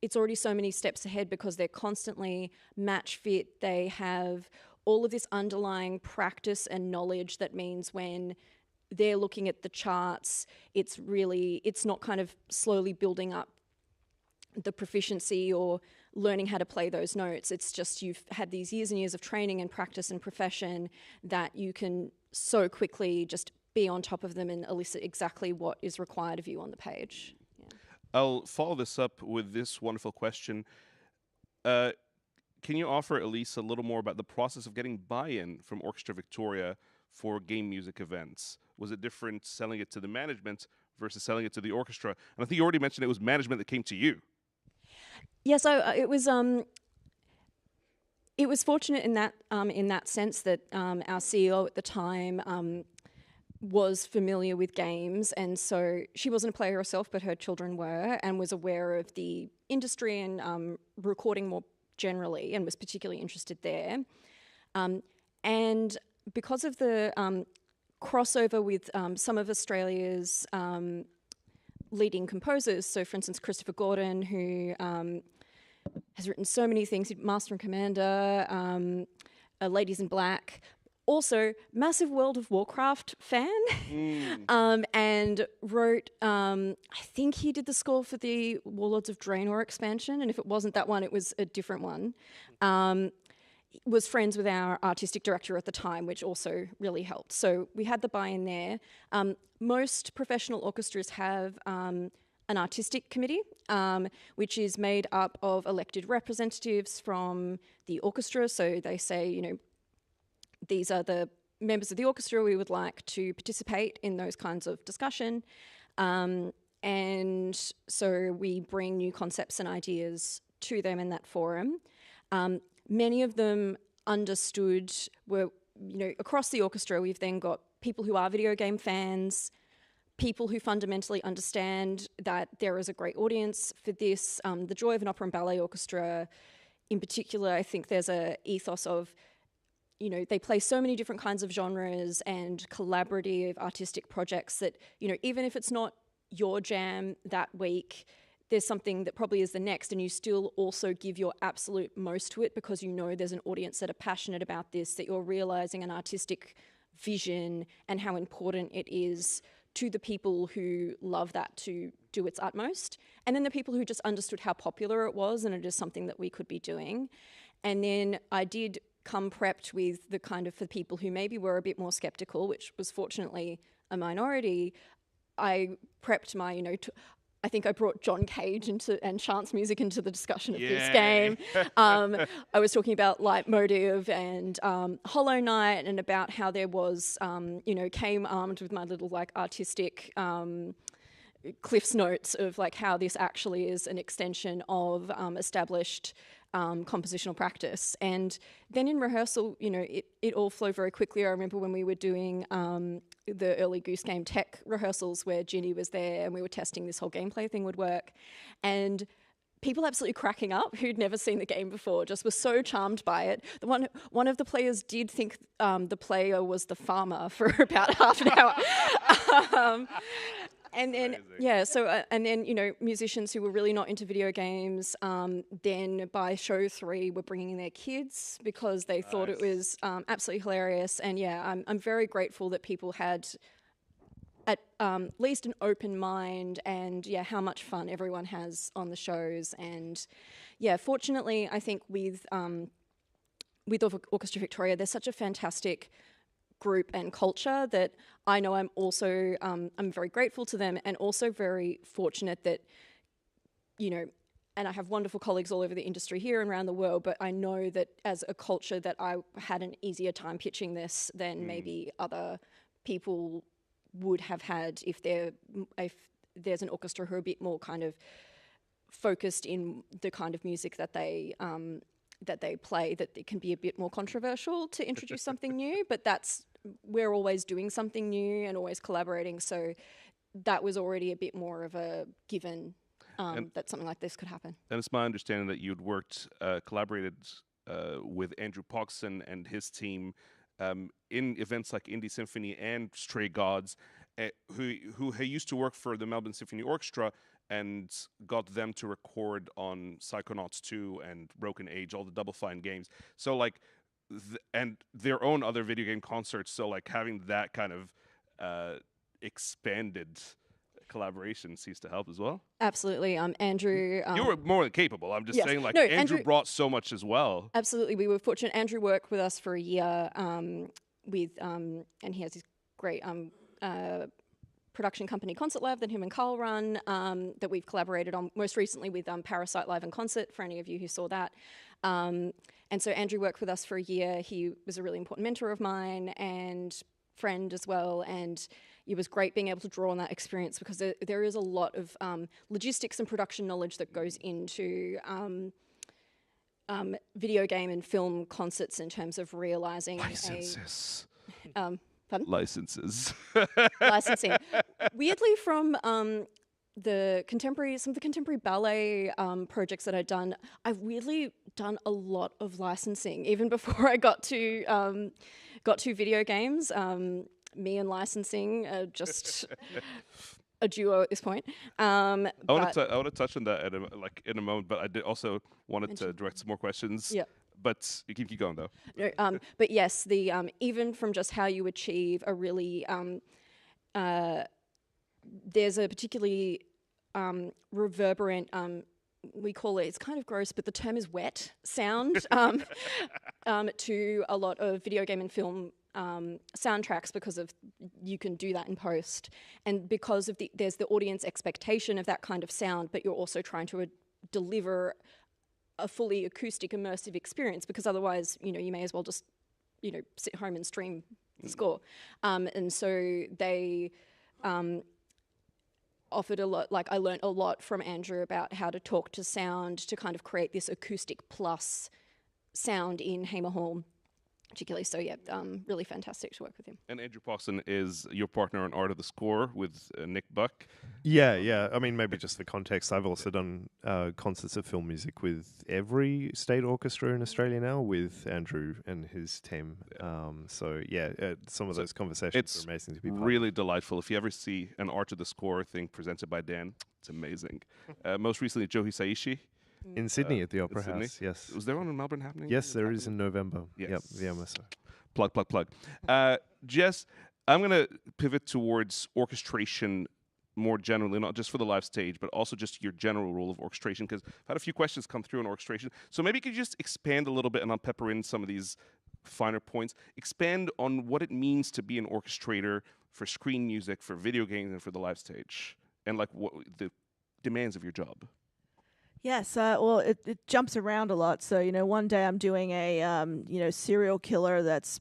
it's already so many steps ahead because they're constantly match fit. They have all of this underlying practice and knowledge that means when they're looking at the charts, it's not kind of slowly building up the proficiency or learning how to play those notes. It's just you've had these years and years of training and practice and profession that you can so quickly just be on top of them and elicit exactly what is required of you on the page. Yeah. I'll follow this up with this wonderful question. Can you offer, Elise, a little more about the process of getting buy-in from Orchestra Victoria for game music events? Was it different selling it to the management versus selling it to the orchestra? And I think you already mentioned it was management that came to you. Yeah, so it was fortunate in that sense that our CEO at the time was familiar with games, and so she wasn't a player herself, but her children were, and was aware of the industry and recording more generally, and was particularly interested there. And because of the crossover with some of Australia's leading composers. So, for instance, Christopher Gordon, who has written so many things, Master and Commander, Ladies in Black. Also, massive World of Warcraft fan, and wrote, I think he did the score for the Warlords of Draenor expansion, and if it wasn't that one, it was a different one. Was friends with our artistic director at the time, which also really helped. So we had the buy-in there. Most professional orchestras have an artistic committee, which is made up of elected representatives from the orchestra. So they say, you know, these are the members of the orchestra we would like to participate in those kinds of discussion. And so we bring new concepts and ideas to them in that forum. Many of them understood, were, you know, across the orchestra, we've then got people who are video game fans, people who fundamentally understand that there is a great audience for this. The joy of an opera and ballet orchestra, in particular, I think there's a ethos of, you know, they play so many different kinds of genres and collaborative artistic projects that, you know, even if it's not your jam that week, there's something that probably is the next, and you still also give your absolute most to it because you know there's an audience that are passionate about this, that you're realizing an artistic vision and how important it is to the people who love that to do its utmost. And then the people who just understood how popular it was and it is something that we could be doing. And then I did come prepped with the kind of, for people who maybe were a bit more skeptical, which was fortunately a minority, I prepped my, you know, I think I brought John Cage and chance music into the discussion of this game. I was talking about Leitmotiv and Hollow Knight, and about how there was, you know, came armed with my little like artistic Cliff's notes of like how this actually is an extension of established compositional practice. And then in rehearsal, you know, it all flowed very quickly. I remember when we were doing the early Goose Game tech rehearsals where Ginny was there and we were testing this whole gameplay thing would work. And people absolutely cracking up who'd never seen the game before just were so charmed by it. One of the players did think the player was the farmer for about half an hour. And then, yeah, so, and then, you know, musicians who were really not into video games, then by show 3 were bringing in their kids because they thought it was absolutely hilarious. And yeah, I'm very grateful that people had at least an open mind, and yeah, how much fun everyone has on the shows. And yeah, fortunately, I think with Orchestra Victoria, there's such a fantastic group and culture that I know I'm also, I'm very grateful to them, and also very fortunate that, you know, and I have wonderful colleagues all over the industry here and around the world, but I know that as a culture that I had an easier time pitching this than maybe other people would have had if there's an orchestra who are a bit more kind of focused in the kind of music that they play, that it can be a bit more controversial to introduce something new, but we're always doing something new and always collaborating, so that was already a bit more of a given that something like this could happen. And it's my understanding that you'd collaborated with Andrew Poxon and his team in events like Indie Symphony and Stray Gods, who used to work for the Melbourne Symphony Orchestra and got them to record on Psychonauts 2 and Broken Age, all the Double Fine games. So like, and their own other video game concerts. So like having that kind of expanded collaboration seems to help as well. Absolutely. Andrew... you were more than capable. I'm just saying, like, no, Andrew brought so much as well. Absolutely. We were fortunate. Andrew worked with us for a year and he has this great production company, Concert Lab, that him and Carl run, that we've collaborated on most recently with Parasite Live in Concert, for any of you who saw that. And so Andrew worked with us for a year. He was a really important mentor of mine and friend as well, and it was great being able to draw on that experience, because there is a lot of logistics and production knowledge that goes into video game and film concerts in terms of realising licenses. Pardon? Licenses. Licensing. Weirdly, from some of the contemporary ballet projects that I'd done, I've weirdly done a lot of licensing, even before I got to video games. Me and licensing are just a duo at this point. I want to touch on that in a moment, but I did also wanted to direct some more questions. Yeah. But you keep going though. No, but yes, the even from just how you achieve a really there's a particularly reverberant, we call it's kind of gross, but the term is wet sound to a lot of video game and film soundtracks, because of you can do that in post, and because of there's the audience expectation of that kind of sound, but you're also trying to deliver a fully acoustic immersive experience, because otherwise you may as well just sit home and stream the score, and so they offered a lot. Like, I learned a lot from Andrew about how to talk to sound to kind of create this acoustic plus sound in Hamer Hall particularly. So yeah, really fantastic to work with him. And Andrew Pawson is your partner on Art of the Score with Nick Buck. Yeah. I mean, maybe just for context, I've also done concerts of film music with every state orchestra in Australia now, with Andrew and his team. So some of those conversations are amazing to be part of. Really delightful. If you ever see an Art of the Score thing presented by Dan, it's amazing. Most recently, Joe Hisaishi. In Sydney at the Opera House, yes. Was there one in Melbourne happening? Yes, there is in November. Yes. Yep, the MSO. Plug. Jess, I'm going to pivot towards orchestration more generally, not just for the live stage, but also just your general role of orchestration, because I've had a few questions come through on orchestration. So maybe you could just expand a little bit, and I'll pepper in some of these finer points. Expand on what it means to be an orchestrator for screen music, for video games, and for the live stage, and like what the demands of your job. Yes, well, it jumps around a lot. So, one day I'm doing a, serial killer that's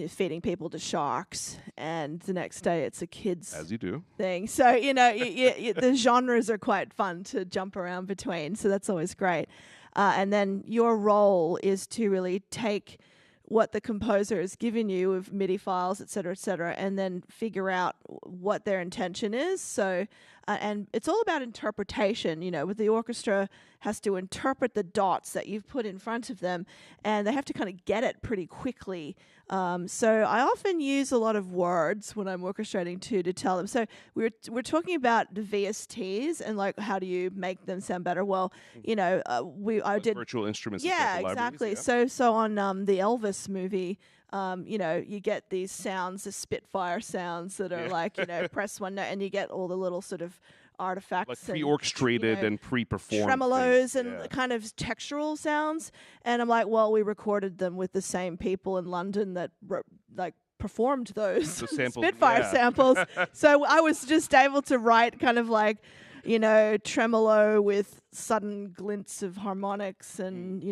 feeding people to sharks, and the next day it's a kid's as you do thing. So, the genres are quite fun to jump around between. So that's always great. And then your role is to really take what the composer has given you of MIDI files, et cetera, and then figure out what their intention is. So, and it's all about interpretation. With the orchestra has to interpret the dots that you've put in front of them, and they have to kind of get it pretty quickly. So I often use a lot of words when I'm orchestrating to tell them. So we're talking about the VSTs and like how do you make them sound better? Well, I did virtual instruments. Yeah, exactly. Yeah. So on the Elvis movie, you get these sounds, the Spitfire sounds that are like, press one note, and you get all the little sort of artifacts, like pre-orchestrated and pre-performed tremolos and kind of textural sounds. And I'm like, well, we recorded them with the same people in London that performed those Spitfire samples. So I was just able to write kind of like, tremolo with sudden glints of harmonics and,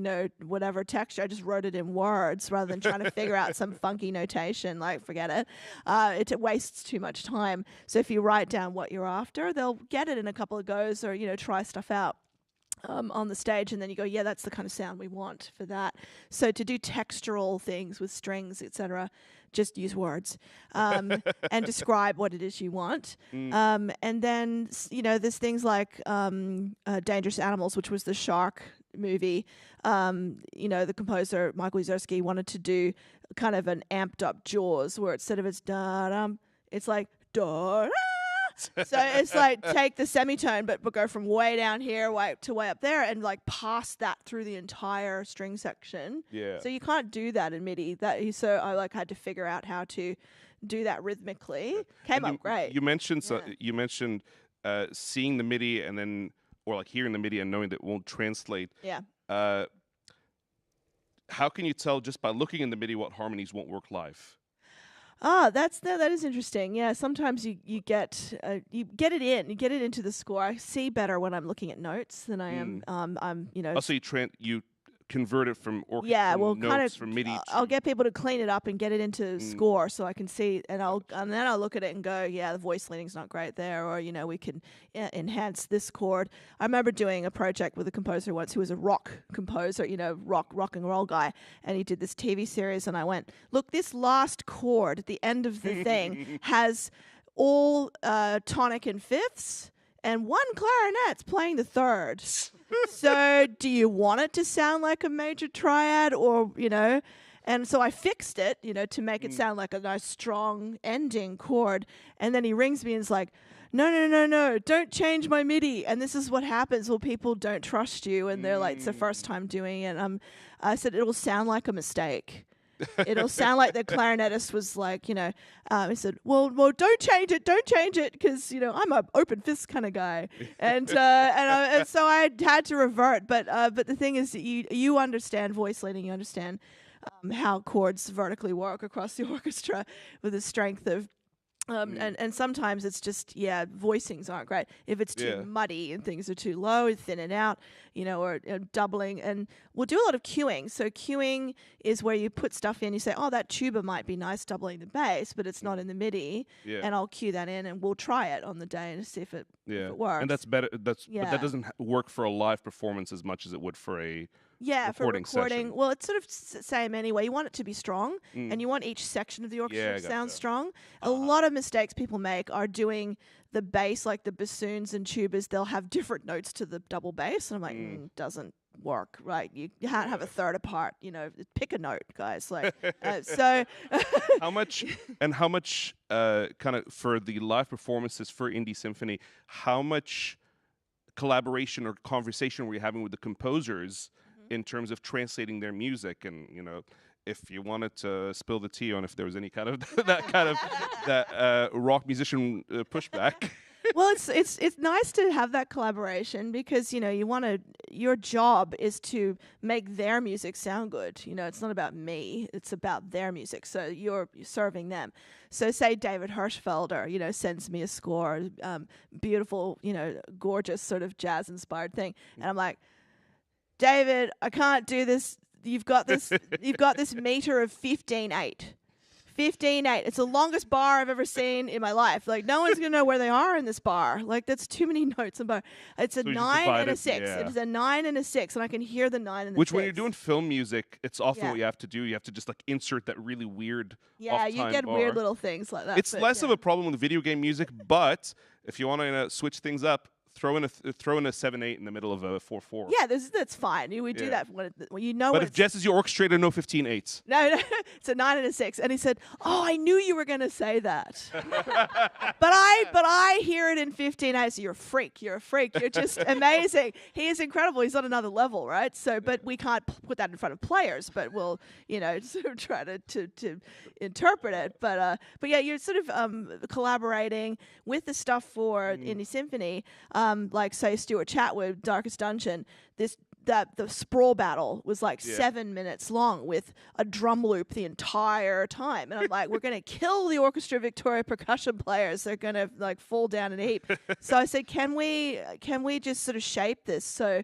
whatever texture. I just wrote it in words rather than trying to figure out some funky notation. Like, forget it. It wastes too much time. So if you write down what you're after, they'll get it in a couple of goes or, try stuff out. On the stage, and then you go, yeah, that's the kind of sound we want for that. So to do textural things with strings, etc., just use words and describe what it is you want. And then, there's things like Dangerous Animals, which was the shark movie. The composer, Michael Uzerski, wanted to do kind of an amped up Jaws, where instead of it's da-dum, it's like da-da. So it's like take the semitone, but go from way down here to way up there, and like pass that through the entire string section. Yeah. So you can't do that in MIDI. So I had to figure out how to do that rhythmically. Came up great. You mentioned seeing the MIDI and then, or like hearing the MIDI and knowing that it won't translate. Yeah. How can you tell just by looking in the MIDI what harmonies won't work live? That is interesting. Yeah, sometimes you get it into the score. I see better when I'm looking at notes than I am. Also, you convert it from orchestral notes from MIDI. I'll get people to clean it up and get it into score so I can see, and then I'll look at it and go, yeah, the voice leading's not great there, or we can enhance this chord. I remember doing a project with a composer once who was a rock composer, rock and roll guy, and he did this TV series, and I went, look, this last chord at the end of the thing has all tonic and fifths, and one clarinet's playing the third. So do you want it to sound like a major triad or, and so I fixed it, to make it sound like a nice strong ending chord. And then he rings me and is like, no, don't change my MIDI. And this is what happens. Well, people don't trust you, and they're like, it's the first time doing it. I said, it'll sound like a mistake. It'll sound like the clarinetist was like, he said, well, don't change it, because I'm an open fist kind of guy, and so I had to revert. But the thing is, that you understand voice leading, you understand how chords vertically work across the orchestra with the strength of. And sometimes it's just, voicings aren't great. If it's too muddy and things are too low, thin it out, or doubling. And we'll do a lot of cueing. So cueing is where you put stuff in. You say, oh, that tuba might be nice doubling the bass, but it's not in the MIDI. Yeah. And I'll cue that in, and we'll try it on the day and see if it works. And that's better. But that doesn't work for a live performance as much as it would for a recording session. Well, it's sort of same anyway. You want it to be strong, and you want each section of the orchestra to sound strong. A lot of mistakes people make are doing the bass, like the bassoons and tubas. They'll have different notes to the double bass, and I'm like, doesn't work, right? You can't have a third apart. Pick a note, guys. Like so. How much kind of for the live performances for Indie Symphony? How much collaboration or conversation were you having with the composers in terms of translating their music? And if you wanted to spill the tea on if there was any kind of that rock musician pushback. Well, it's nice to have that collaboration, because your job is to make their music sound good. It's not about me; it's about their music. So you're serving them. So say David Hirschfelder, sends me a score, beautiful, gorgeous sort of jazz inspired thing, and I'm like, David, I can't do this. You've got this meter of 15/8. 15/8. It's the longest bar I've ever seen in my life. Like, no one's going to know where they are in this bar. Like, that's too many notes. It's a 9 and a 6. Yeah. It is a 9 and a 6, and I can hear the 9 and the 6. Which, when you're doing film music, it's often what you have to do. You have to just, insert that really weird you get bar. weird little things like that. It's less of a problem with video game music, but if you want to switch things up, throw in a 7/8 in the middle of a 4/4. Yeah, that's fine. We do that when But if Jess is your orchestrator, no 15/8s. No, it's a 9 and a 6. And he said, "Oh, I knew you were going to say that." but I hear it in 15/8. So you're a freak. You're just amazing. He is incredible. He's on another level, right? So, but we can't put that in front of players. But we'll, sort of try to interpret it. But yeah, you're sort of collaborating with the stuff for Indie Symphony. Like say Stuart Chatwood, Darkest Dungeon, the sprawl battle was 7 minutes long with a drum loop the entire time, and I'm like, we're gonna kill the Orchestra Victoria percussion players. They're gonna fall down in a heap. So I said, can we just sort of shape this? So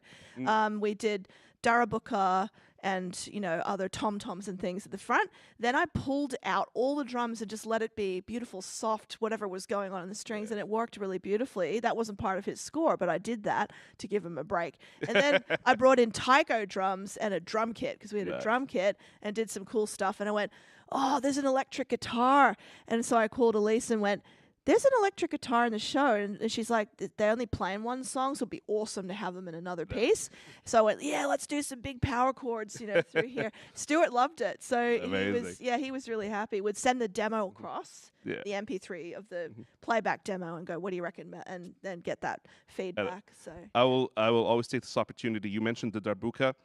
we did Darabuka and other tom-toms and things at the front. Then I pulled out all the drums and just let it be beautiful, soft, whatever was going on in the strings, and it worked really beautifully. That wasn't part of his score, but I did that to give him a break. And then I brought in taiko drums and a drum kit, because we had a drum kit, and did some cool stuff. And I went, oh, there's an electric guitar. And so I called Elise and went, there's an electric guitar in the show. And she's like, they're only playing one song, so it'd be awesome to have them in another piece. So I went, let's do some big power chords, through here. Stuart loved it. So he was really happy. We'd send the demo across, the MP3 of the playback demo, and go, what do you reckon? And then get that feedback. So I will always take this opportunity. You mentioned the darbuka.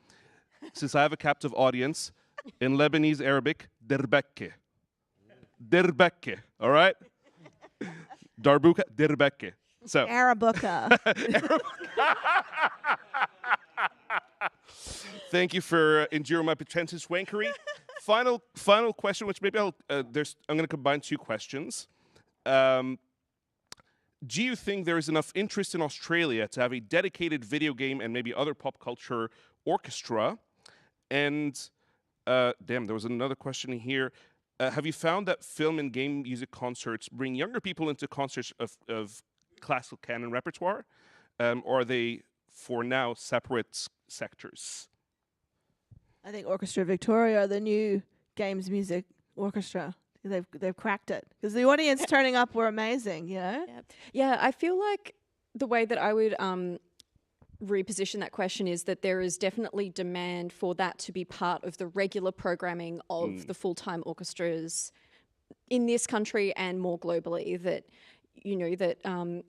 Since I have a captive audience, in Lebanese Arabic, derbekke. Derbekke, all right? Darbuka, Dirbekke. So Arabuka. Thank you for enduring my pretentious wankery. Final question, which maybe I'm going to combine two questions. Do you think there is enough interest in Australia to have a dedicated video game and maybe other pop culture orchestra? And there was another question here. Have you found that film and game music concerts bring younger people into concerts of classical canon repertoire? Or are they, for now, separate sectors? I think Orchestra Victoria are the new games music orchestra. They've cracked it. Because the audience turning up were amazing, Yeah, I feel like the way that I would reposition that question is that there is definitely demand for that to be part of the regular programming of the full-time orchestras in this country and more globally, that that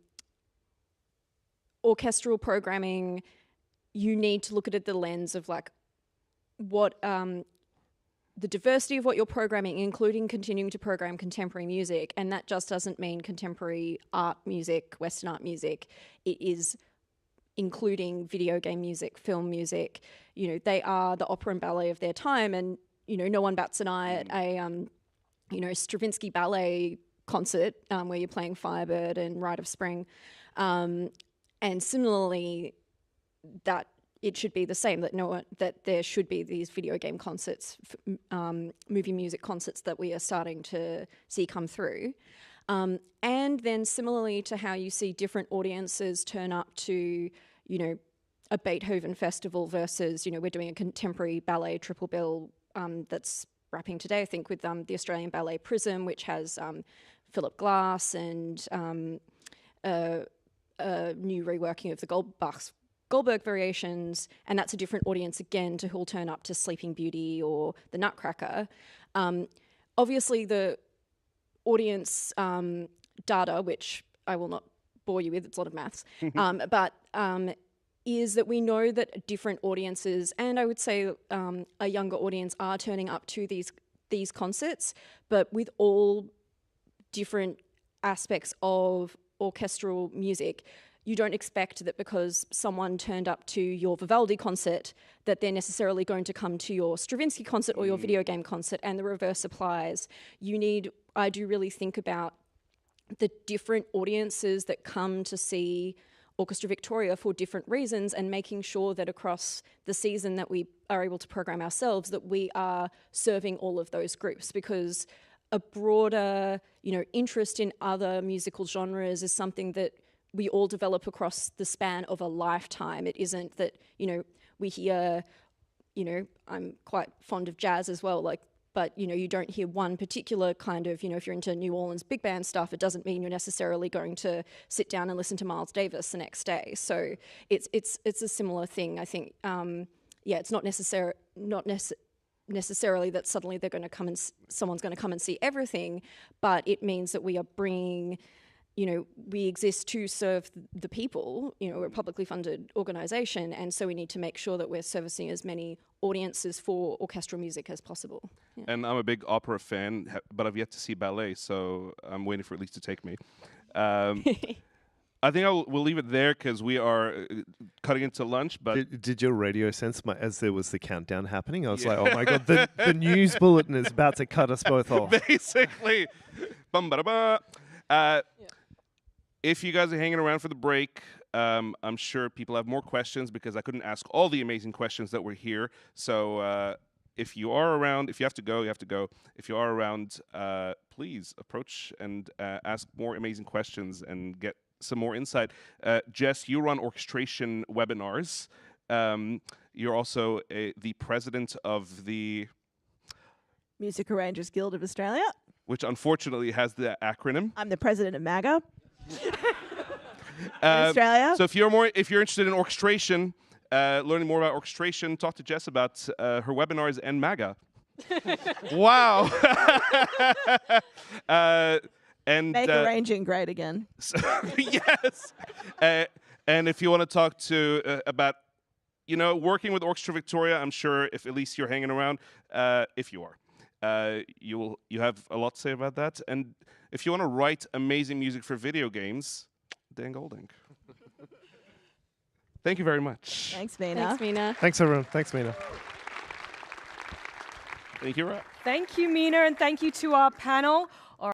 orchestral programming, you need to look at it at the lens of like what the diversity of what you're programming, including continuing to program contemporary music. And that just doesn't mean contemporary art music, Western art music. It is including video game music, film music. They are the opera and ballet of their time. And, no one bats an eye at a, Stravinsky ballet concert where you're playing Firebird and Rite of Spring. And similarly, that it should be the same, that there should be these video game concerts, movie music concerts that we are starting to see come through. And then similarly to how you see different audiences turn up to, a Beethoven festival versus, we're doing a contemporary ballet triple bill that's wrapping today, I think, with the Australian Ballet Prism, which has Philip Glass and a new reworking of the Goldberg variations, and that's a different audience again to who'll turn up to Sleeping Beauty or the Nutcracker. Obviously, the audience data, which I will not bore you with, it's a lot of maths, but is that we know that different audiences, and I would say a younger audience, are turning up to these concerts, but with all different aspects of orchestral music. You don't expect that because someone turned up to your Vivaldi concert that they're necessarily going to come to your Stravinsky concert or your video game concert, and the reverse applies. I do really think about the different audiences that come to see Orchestra Victoria for different reasons, and making sure that across the season that we are able to program ourselves, that we are serving all of those groups, because a broader, interest in other musical genres is something that we all develop across the span of a lifetime. It isn't that, we hear, I'm quite fond of jazz as well, but you don't hear one particular kind of, if you're into New Orleans big band stuff, it doesn't mean you're necessarily going to sit down and listen to Miles Davis the next day. So it's a similar thing, I think. It's not necessarily that suddenly someone's going to come and see everything, but it means that we are bringing, we exist to serve the people. We're a publicly funded organisation, and so we need to make sure that we're servicing as many audiences for orchestral music as possible. Yeah. And I'm a big opera fan, but I've yet to see ballet, so I'm waiting for Elise to take me. I think we'll leave it there because we are cutting into lunch. But did your radio sense as there was the countdown happening? I was like, oh my God, the news bulletin is about to cut us both off. Basically. If you guys are hanging around for the break, I'm sure people have more questions because I couldn't ask all the amazing questions that were here. So if you are around, if you have to go, you have to go. If you are around, please approach and ask more amazing questions and get some more insight. Jess, you run orchestration webinars. You're also the president of the Music Arrangers Guild of Australia, which unfortunately has the acronym. I'm the president of MAGA. Australia. So if you're interested in orchestration, learning more about orchestration, talk to Jess about her webinars and MAGA. Wow. And make arranging great again. Yes. And if you want to talk to about working with Orchestra Victoria, I'm sure if Elise you're hanging around, if you are, you have a lot to say about that. And if you want to write amazing music for video games, Dan Golding. Thank you very much. Thanks, Meena. Thanks, Meena. Thanks, everyone. Thanks, Meena. Thank you, Ra. Thank you, Meena, and thank you to our panel.